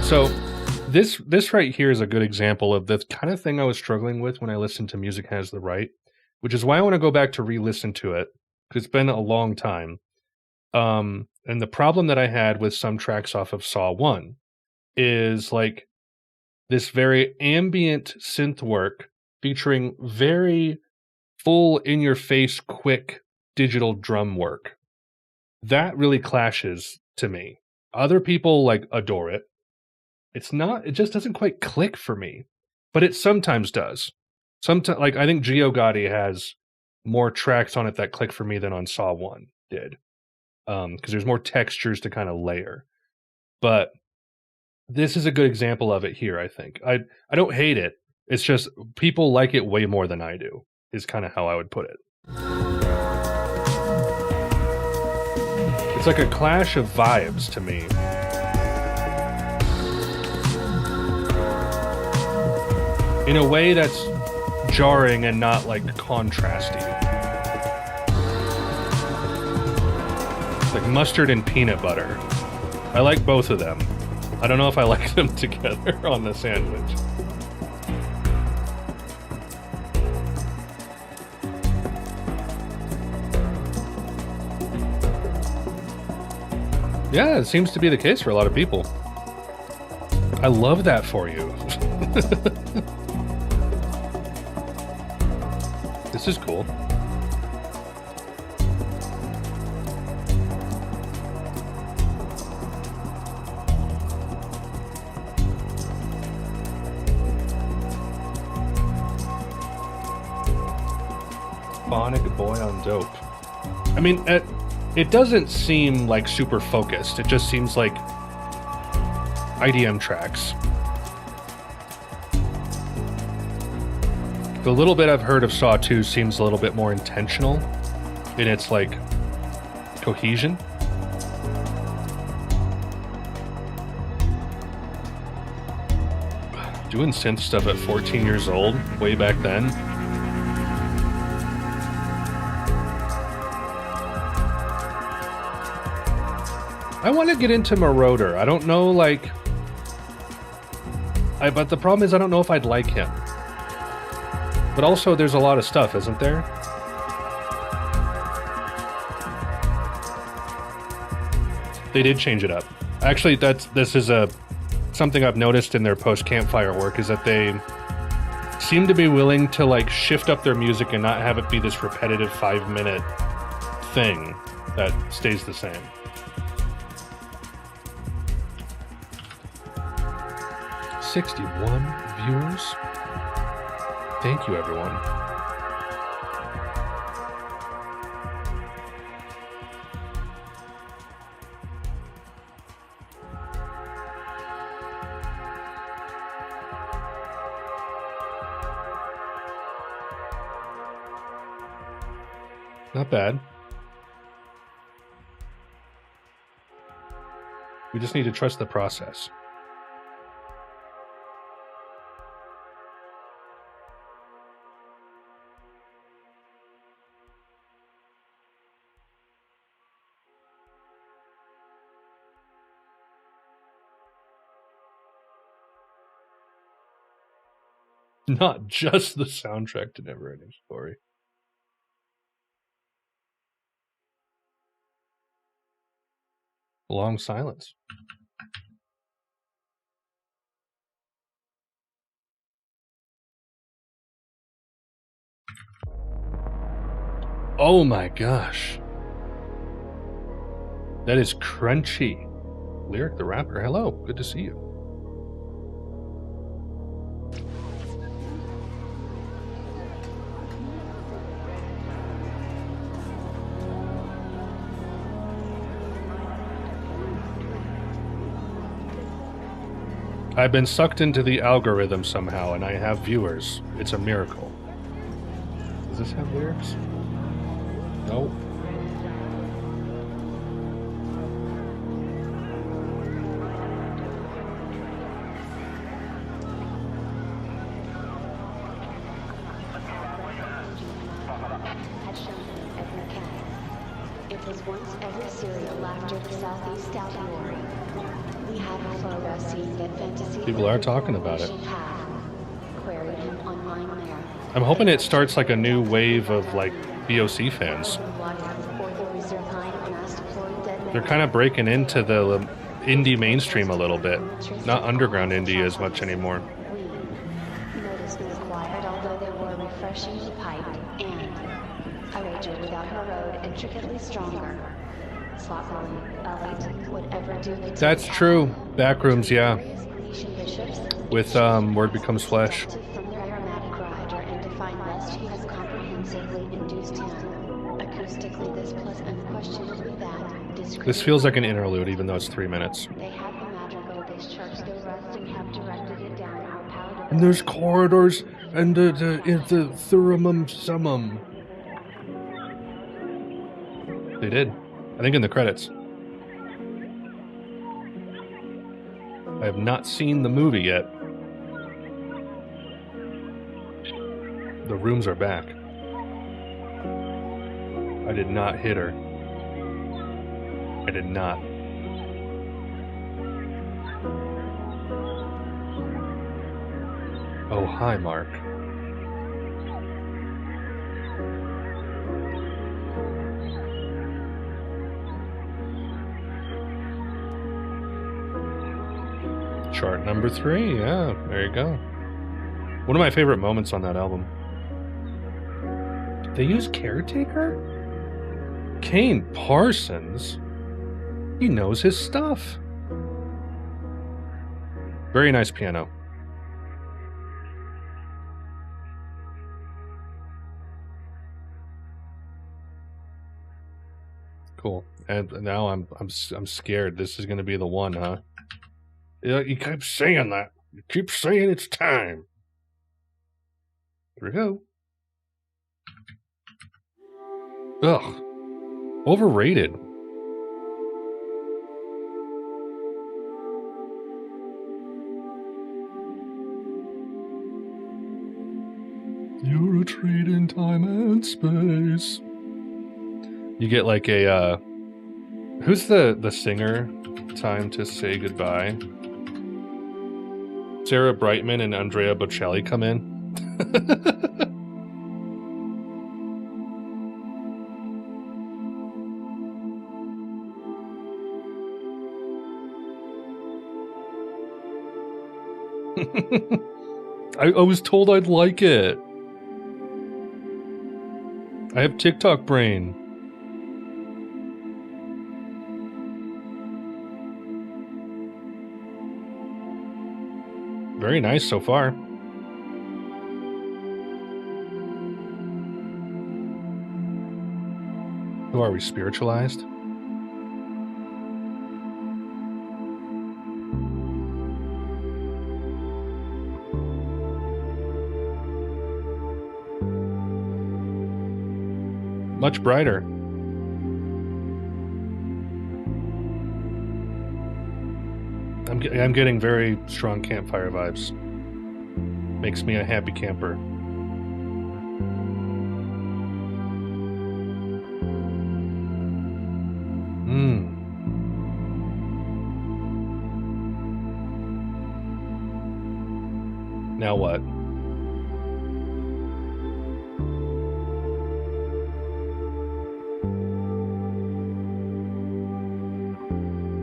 So this right here is a good example of the kind of thing I was struggling with when I listened to Music Has the Right, which is why I want to go back to re-listen to it, because it's been a long time. And the problem that I had with some tracks off of Saw 1 is like this very ambient synth work featuring very full in-your-face, quick digital drum work. That really clashes to me. Other people like adore it. It just doesn't quite click for me, but it sometimes does. Sometimes, like, I think Giraud has more tracks on it that click for me than on Saw 1 did. Because there's more textures to kind of layer. But this is a good example of it here, I think. I don't hate it. It's just people like it way more than I do, is kind of how I would put it. It's like a clash of vibes to me. In a way that's jarring and not like contrasty. It's like mustard and peanut butter. I like both of them. I don't know if I like them together on the sandwich. Yeah, it seems to be the case for a lot of people. I love that for you. This is cool. Phonic boy on dope. I mean, it doesn't seem like super focused. It just seems like IDM tracks. The little bit I've heard of Saw 2 seems a little bit more intentional in its, like, cohesion. Doing synth stuff at 14 years old, way back then. I want to get into Marauder. I don't know, like... but the problem is I don't know if I'd like him. But also, there's a lot of stuff, isn't there? They did change it up. Actually, this is something I've noticed in their post-campfire work is that they seem to be willing to like shift up their music and not have it be this repetitive 5-minute thing that stays the same. $61 viewers. Thank you, everyone. Not bad. We just need to trust the process. Not just the soundtrack to Neverending Story. Long silence. Oh my gosh. That is crunchy. Lyric the rapper, hello, good to see you. I've been sucked into the algorithm somehow, and I have viewers. It's a miracle. Does this have lyrics? Nope. It was once every serial after the Southeast Outlaw. We have a photo scene that fantasy. People are talking about it. Queried him online there. I'm hoping it starts like a new wave of like BOC fans. They're kind of breaking into the indie mainstream a little bit. Not underground indie as much anymore. Notice was quiet, although they were refreshingly piped and a rager without her road intricately stronger. Sloppily, elite, whatever do. That's true. Backrooms, yeah. With Word Becomes Flesh. From their aromatic rider and to find lest he has comprehensively induced him. Acoustically, this plus unquestionably that. This feels like an interlude, even though it's 3 minutes. They have the madrigal discharged their rust and have directed it down our palatable. And there's corridors and the theoremum summum. They did. I think in the credits. I have not seen the movie yet. The rooms are back. I did not hit her. I did not. Oh, hi, Mark. Chart number 3, yeah, there you go. One of my favorite moments on that album. They use Caretaker? Kane Parsons? He knows his stuff. Very nice piano. Cool. And now I'm scared. This is going to be the one, huh? You keep saying that. You keep saying it's time. Here we go. Ugh. Overrated. You're a treat in time and space. You get like a, who's the singer? Time to Say Goodbye. Sarah Brightman and Andrea Bocelli come in. I was told I'd like it. I have TikTok brain. Very nice so far. Who are we, spiritualized? Much brighter. I'm getting very strong campfire vibes. Makes me a happy camper. Now what?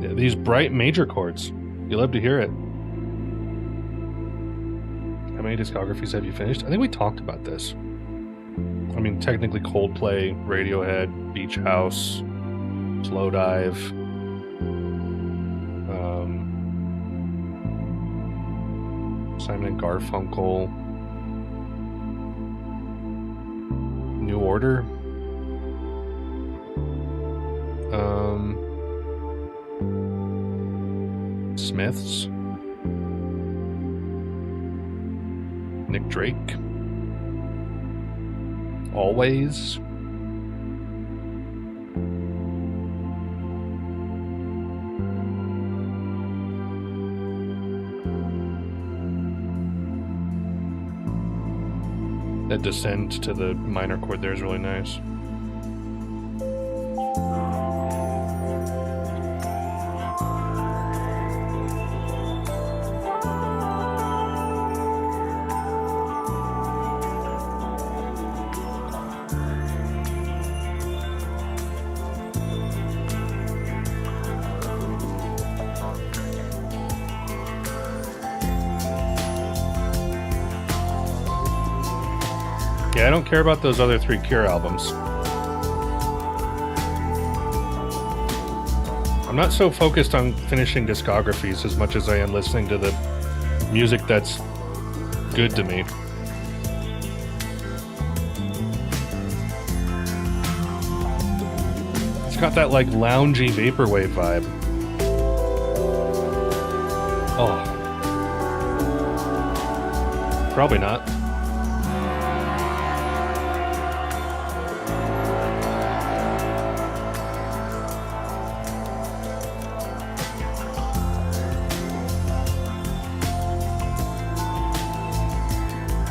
Yeah, these bright major chords. You love to hear it. How many discographies have you finished? I think we talked about this. I mean, technically Coldplay, Radiohead, Beach House, Slowdive, Simon and Garfunkel, New Order, Smiths, Nick Drake, Always, that descent to the minor chord there is really nice. Yeah, I don't care about those other 3 Cure albums. I'm not so focused on finishing discographies as much as I am listening to the music that's good to me. It's got that like loungy vaporwave vibe. Oh. Probably not.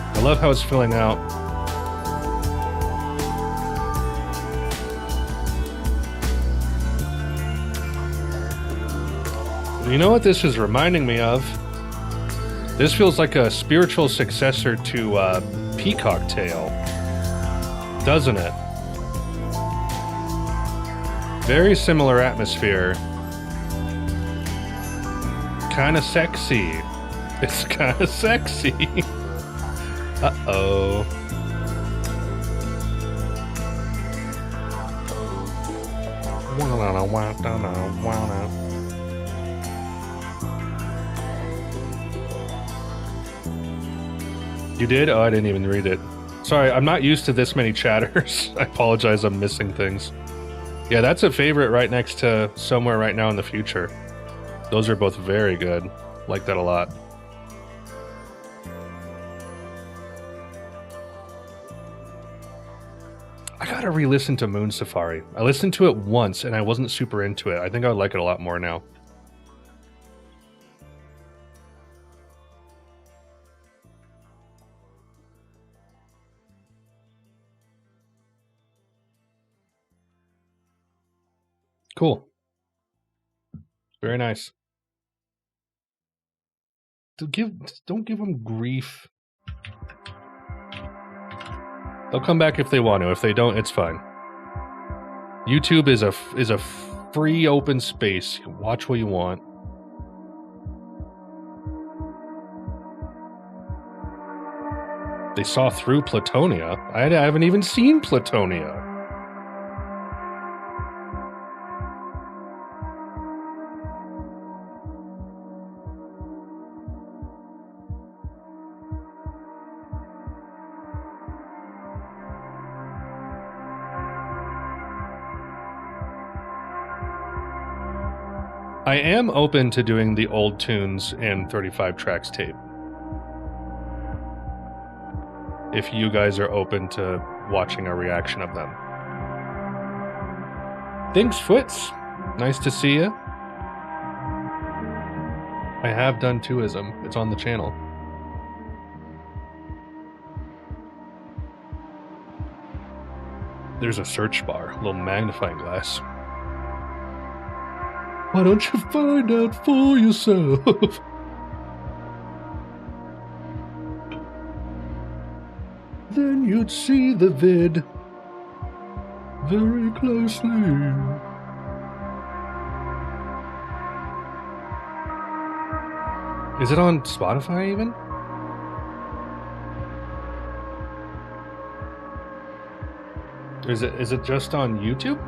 I love how it's filling out. You know what this is reminding me of? This feels like a spiritual successor to Peacock Tail, doesn't it? Very similar atmosphere. Kinda sexy. It's kinda sexy. Uh-oh. You did? Oh, I didn't even read it. Sorry, I'm not used to this many chatters. I apologize, I'm missing things. Yeah, that's a favorite right next to Somewhere Right Now in the Future. Those are both very good. Like that a lot. I gotta re-listen to Moon Safari. I listened to it once and I wasn't super into it. I think I would like it a lot more now. Cool. Very nice. Don't give them grief. They'll come back if they want to. If they don't, it's fine. YouTube is a free open space. You can watch what you want. They saw through Platonia. I haven't even seen Platonia. I am open to doing the old tunes and 35 tracks tape. If you guys are open to watching a reaction of them. Thanks, Foots. Nice to see you. I have done Twoism. It's on the channel. There's a search bar, a little magnifying glass. Why don't you find out for yourself? Then you'd see the vid very closely. Is it on Spotify even? Is it just on YouTube?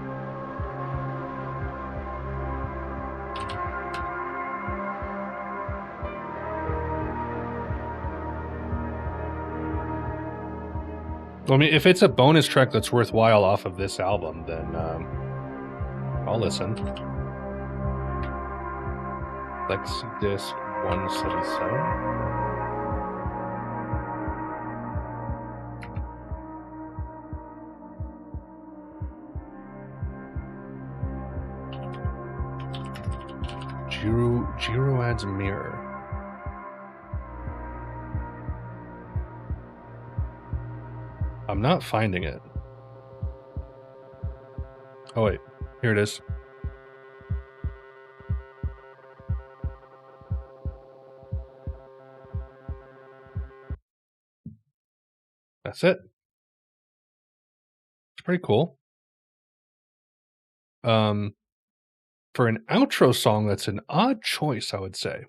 I mean, if it's a bonus track that's worthwhile off of this album, then I'll listen. Lexi Disc 177. Giraud adds a mirror. I'm not finding it. Oh wait, here it is. That's it. It's pretty cool. For an outro song, that's an odd choice, I would say.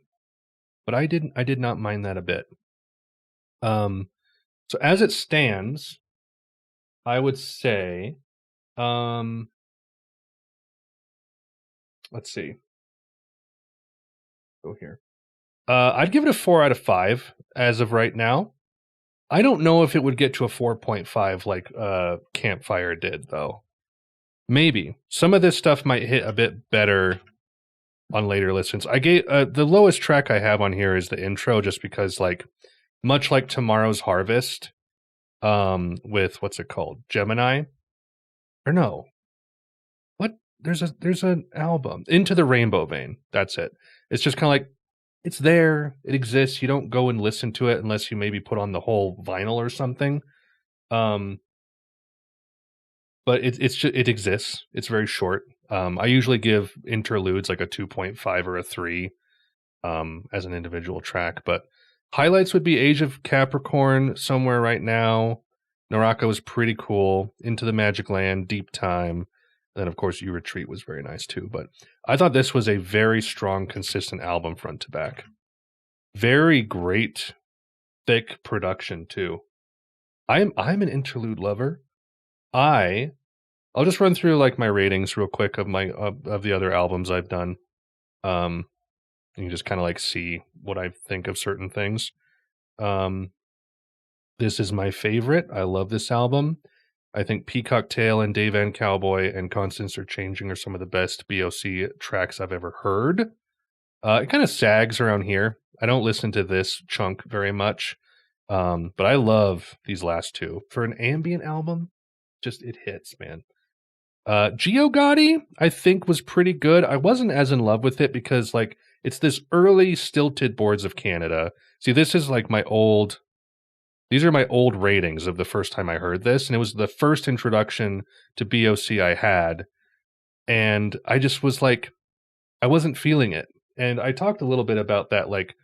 But I did not mind that a bit. So as it stands, I would say, let's see. Go here. I'd give it a 4 out of 5 as of right now. I don't know if it would get to a 4.5 like Campfire did, though. Maybe. Some of this stuff might hit a bit better on later listens. I gave the lowest track I have on here is the intro, just because, like, much like Tomorrow's Harvest, with what's it called, Gemini, or no, what? There's an album, Into the Rainbow Vein. That's it. It's just kind of like, it's there, it exists. You don't go and listen to it unless you maybe put on the whole vinyl or something. But it exists. It's very short. I usually give interludes like a 2.5 or a 3 as an individual track. But highlights would be Age of Capricorn, Somewhere Right Now. Naraka was pretty cool. Into the Magic Land, Deep Time. And then, of course, You Retreat was very nice too. But I thought this was a very strong, consistent album front to back. Very great, thick production too. I'm an interlude lover. I'll just run through like my ratings real quick of my of the other albums I've done. You can just kind of like see what I think of certain things. This is my favorite. I love this album. I think Peacock Tail and Dave and Cowboy and Constants Are Changing are some of the best BOC tracks I've ever heard. It kind of sags around here. I don't listen to this chunk very much. But I love these last two. For an ambient album, just it hits, man. Giraud, I think, was pretty good. I wasn't as in love with it because, like, it's this early stilted Boards of Canada. See, this is like these are my old ratings of the first time I heard this, and it was the first introduction to BOC I had, and I just was like, I wasn't feeling it. And I talked a little bit about that, like,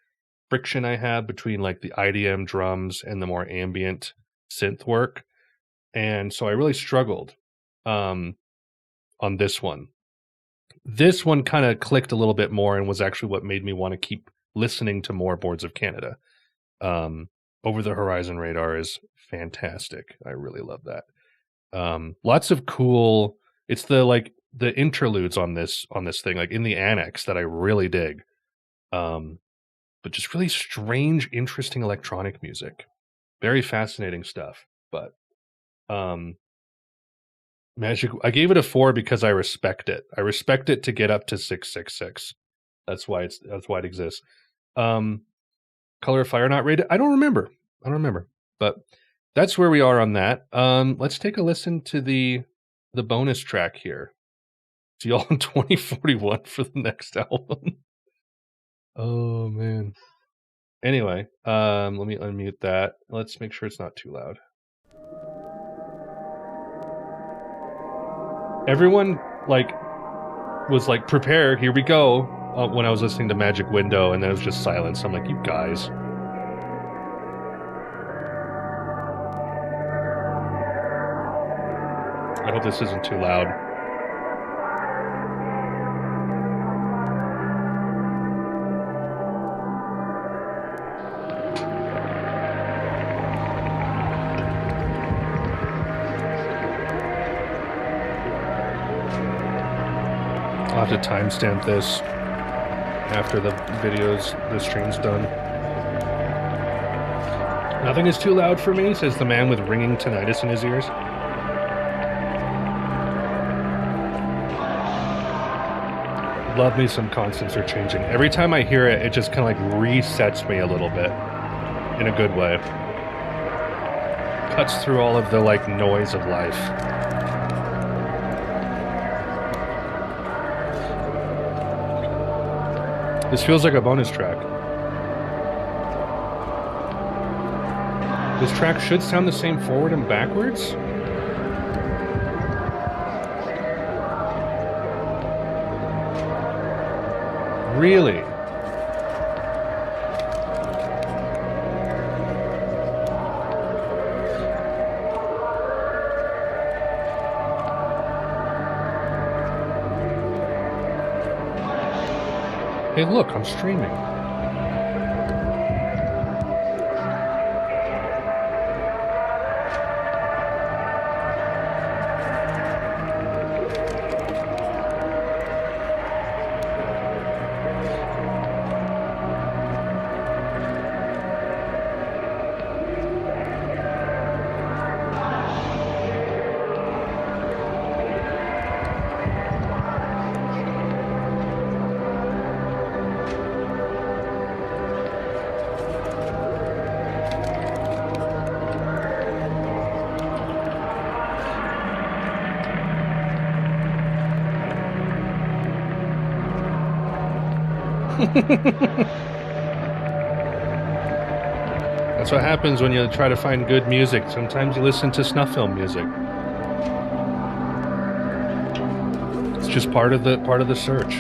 friction I had between like the IDM drums and the more ambient synth work. And so I really struggled on this one. This one kind of clicked a little bit more and was actually what made me want to keep listening to more Boards of Canada. Over the Horizon radar is fantastic. I really love that. Lots of cool. It's the interludes on this thing, like in the annex, that I really dig. But just really strange, interesting electronic music. Very fascinating stuff. But Magic, I gave it a 4 because I respect it. I respect it to get up to 666. That's why it exists. Color of Fire not rated. I don't remember. But that's where we are on that. Let's take a listen to the bonus track here. See y'all in 2041 for the next album. Oh man. Anyway, let me unmute that. Let's make sure it's not too loud. Everyone was like, prepare, here we go, when I was listening to Magic Window, and then it was just silence. I'm like, you guys. I hope this isn't too loud. I'll have to timestamp this after the stream's done. Nothing is too loud for me, says the man with ringing tinnitus in his ears. Love me some constants are changing. Every time I hear it, it just kind of like resets me a little bit in a good way. Cuts through all of the noise of life. This feels like a bonus track. This track should sound the same forward and backwards. Really? Hey, look, I'm streaming. That's what happens when you try to find good music. Sometimes you listen to snuff film music. It's just part of the search.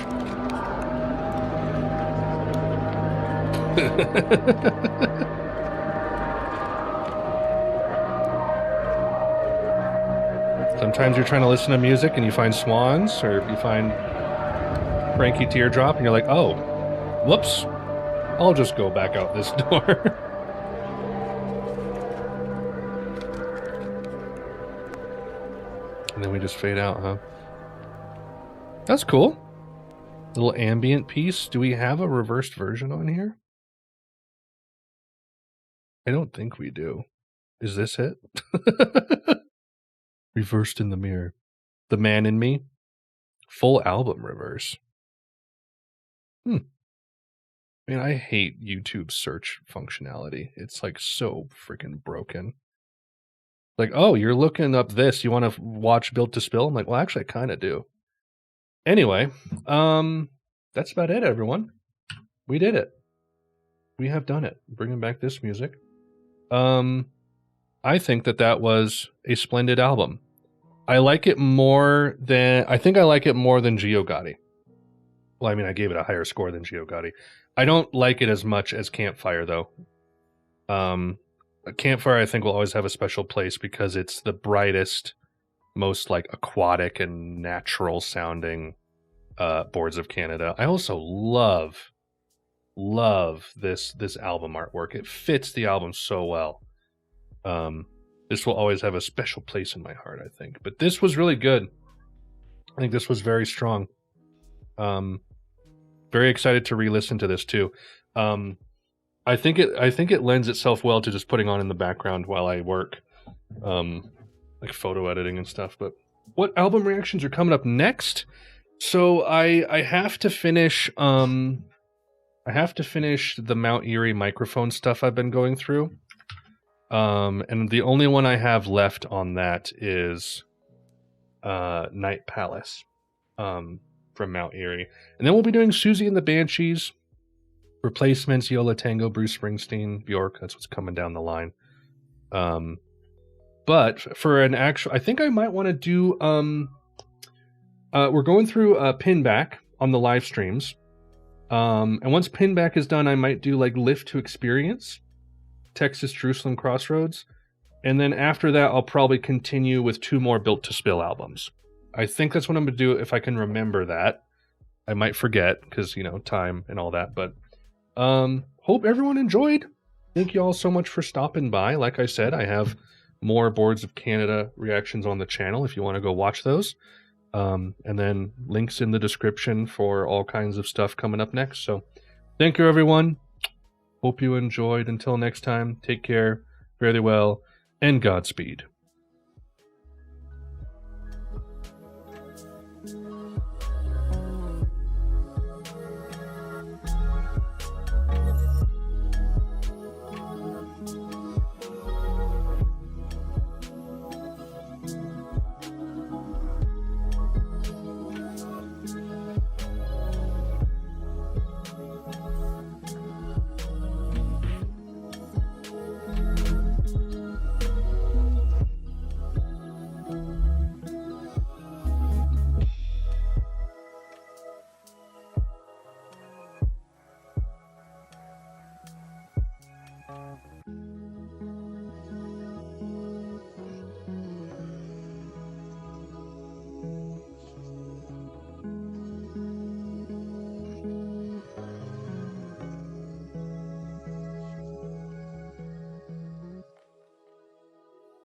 Sometimes you're trying to listen to music and you find Swans, or you find Frankie Teardrop, and you're like, oh, whoops, I'll just go back out this door. And then we just fade out, huh? That's cool. Little ambient piece. Do we have a reversed version on here? I don't think we do. Is this it? Reversed in the mirror. The Man in Me. Full album reverse. Man, I hate YouTube search functionality. It's so freaking broken. Oh, you're looking up this. You want to watch Built to Spill? I'm like, well, actually, I kind of do. Anyway, that's about it, everyone. We did it. We have done it. Bringing back this music. I think that was a splendid album. I like it more than Giraud Gotti. Well, I mean, I gave it a higher score than Giraud Gotti. I don't like it as much as Campfire, though. Campfire, I think, will always have a special place because it's the brightest, most aquatic and natural sounding Boards of Canada. I also love love this album artwork. It fits the album so well. This will always have a special place in my heart, I think. But this was really good. I think this was very strong. Very excited to re-listen to this too. I think it lends itself well to just putting on in the background while I work, like photo editing and stuff. But what album reactions are coming up next? So I have to finish the Mount Erie microphone stuff I've been going through. And the only one I have left on that is Night Palace from Mount Erie. And then we'll be doing Susie and the Banshees, Replacements, Yola Tango, Bruce Springsteen, Bjork. That's what's coming down the line. But for an actual, I think I might want to do, we're going through Pinback on the live streams. And once Pinback is done, I might do like Lift to Experience, Texas Jerusalem Crossroads. And then after that, I'll probably continue with 2 more Built to Spill albums. I think that's what I'm going to do if I can remember that. I might forget because, time and all that. But hope everyone enjoyed. Thank you all so much for stopping by. Like I said, I have more Boards of Canada reactions on the channel if you want to go watch those. And then links in the description for all kinds of stuff coming up next. So thank you, everyone. Hope you enjoyed. Until next time, take care, fare thee well, and Godspeed.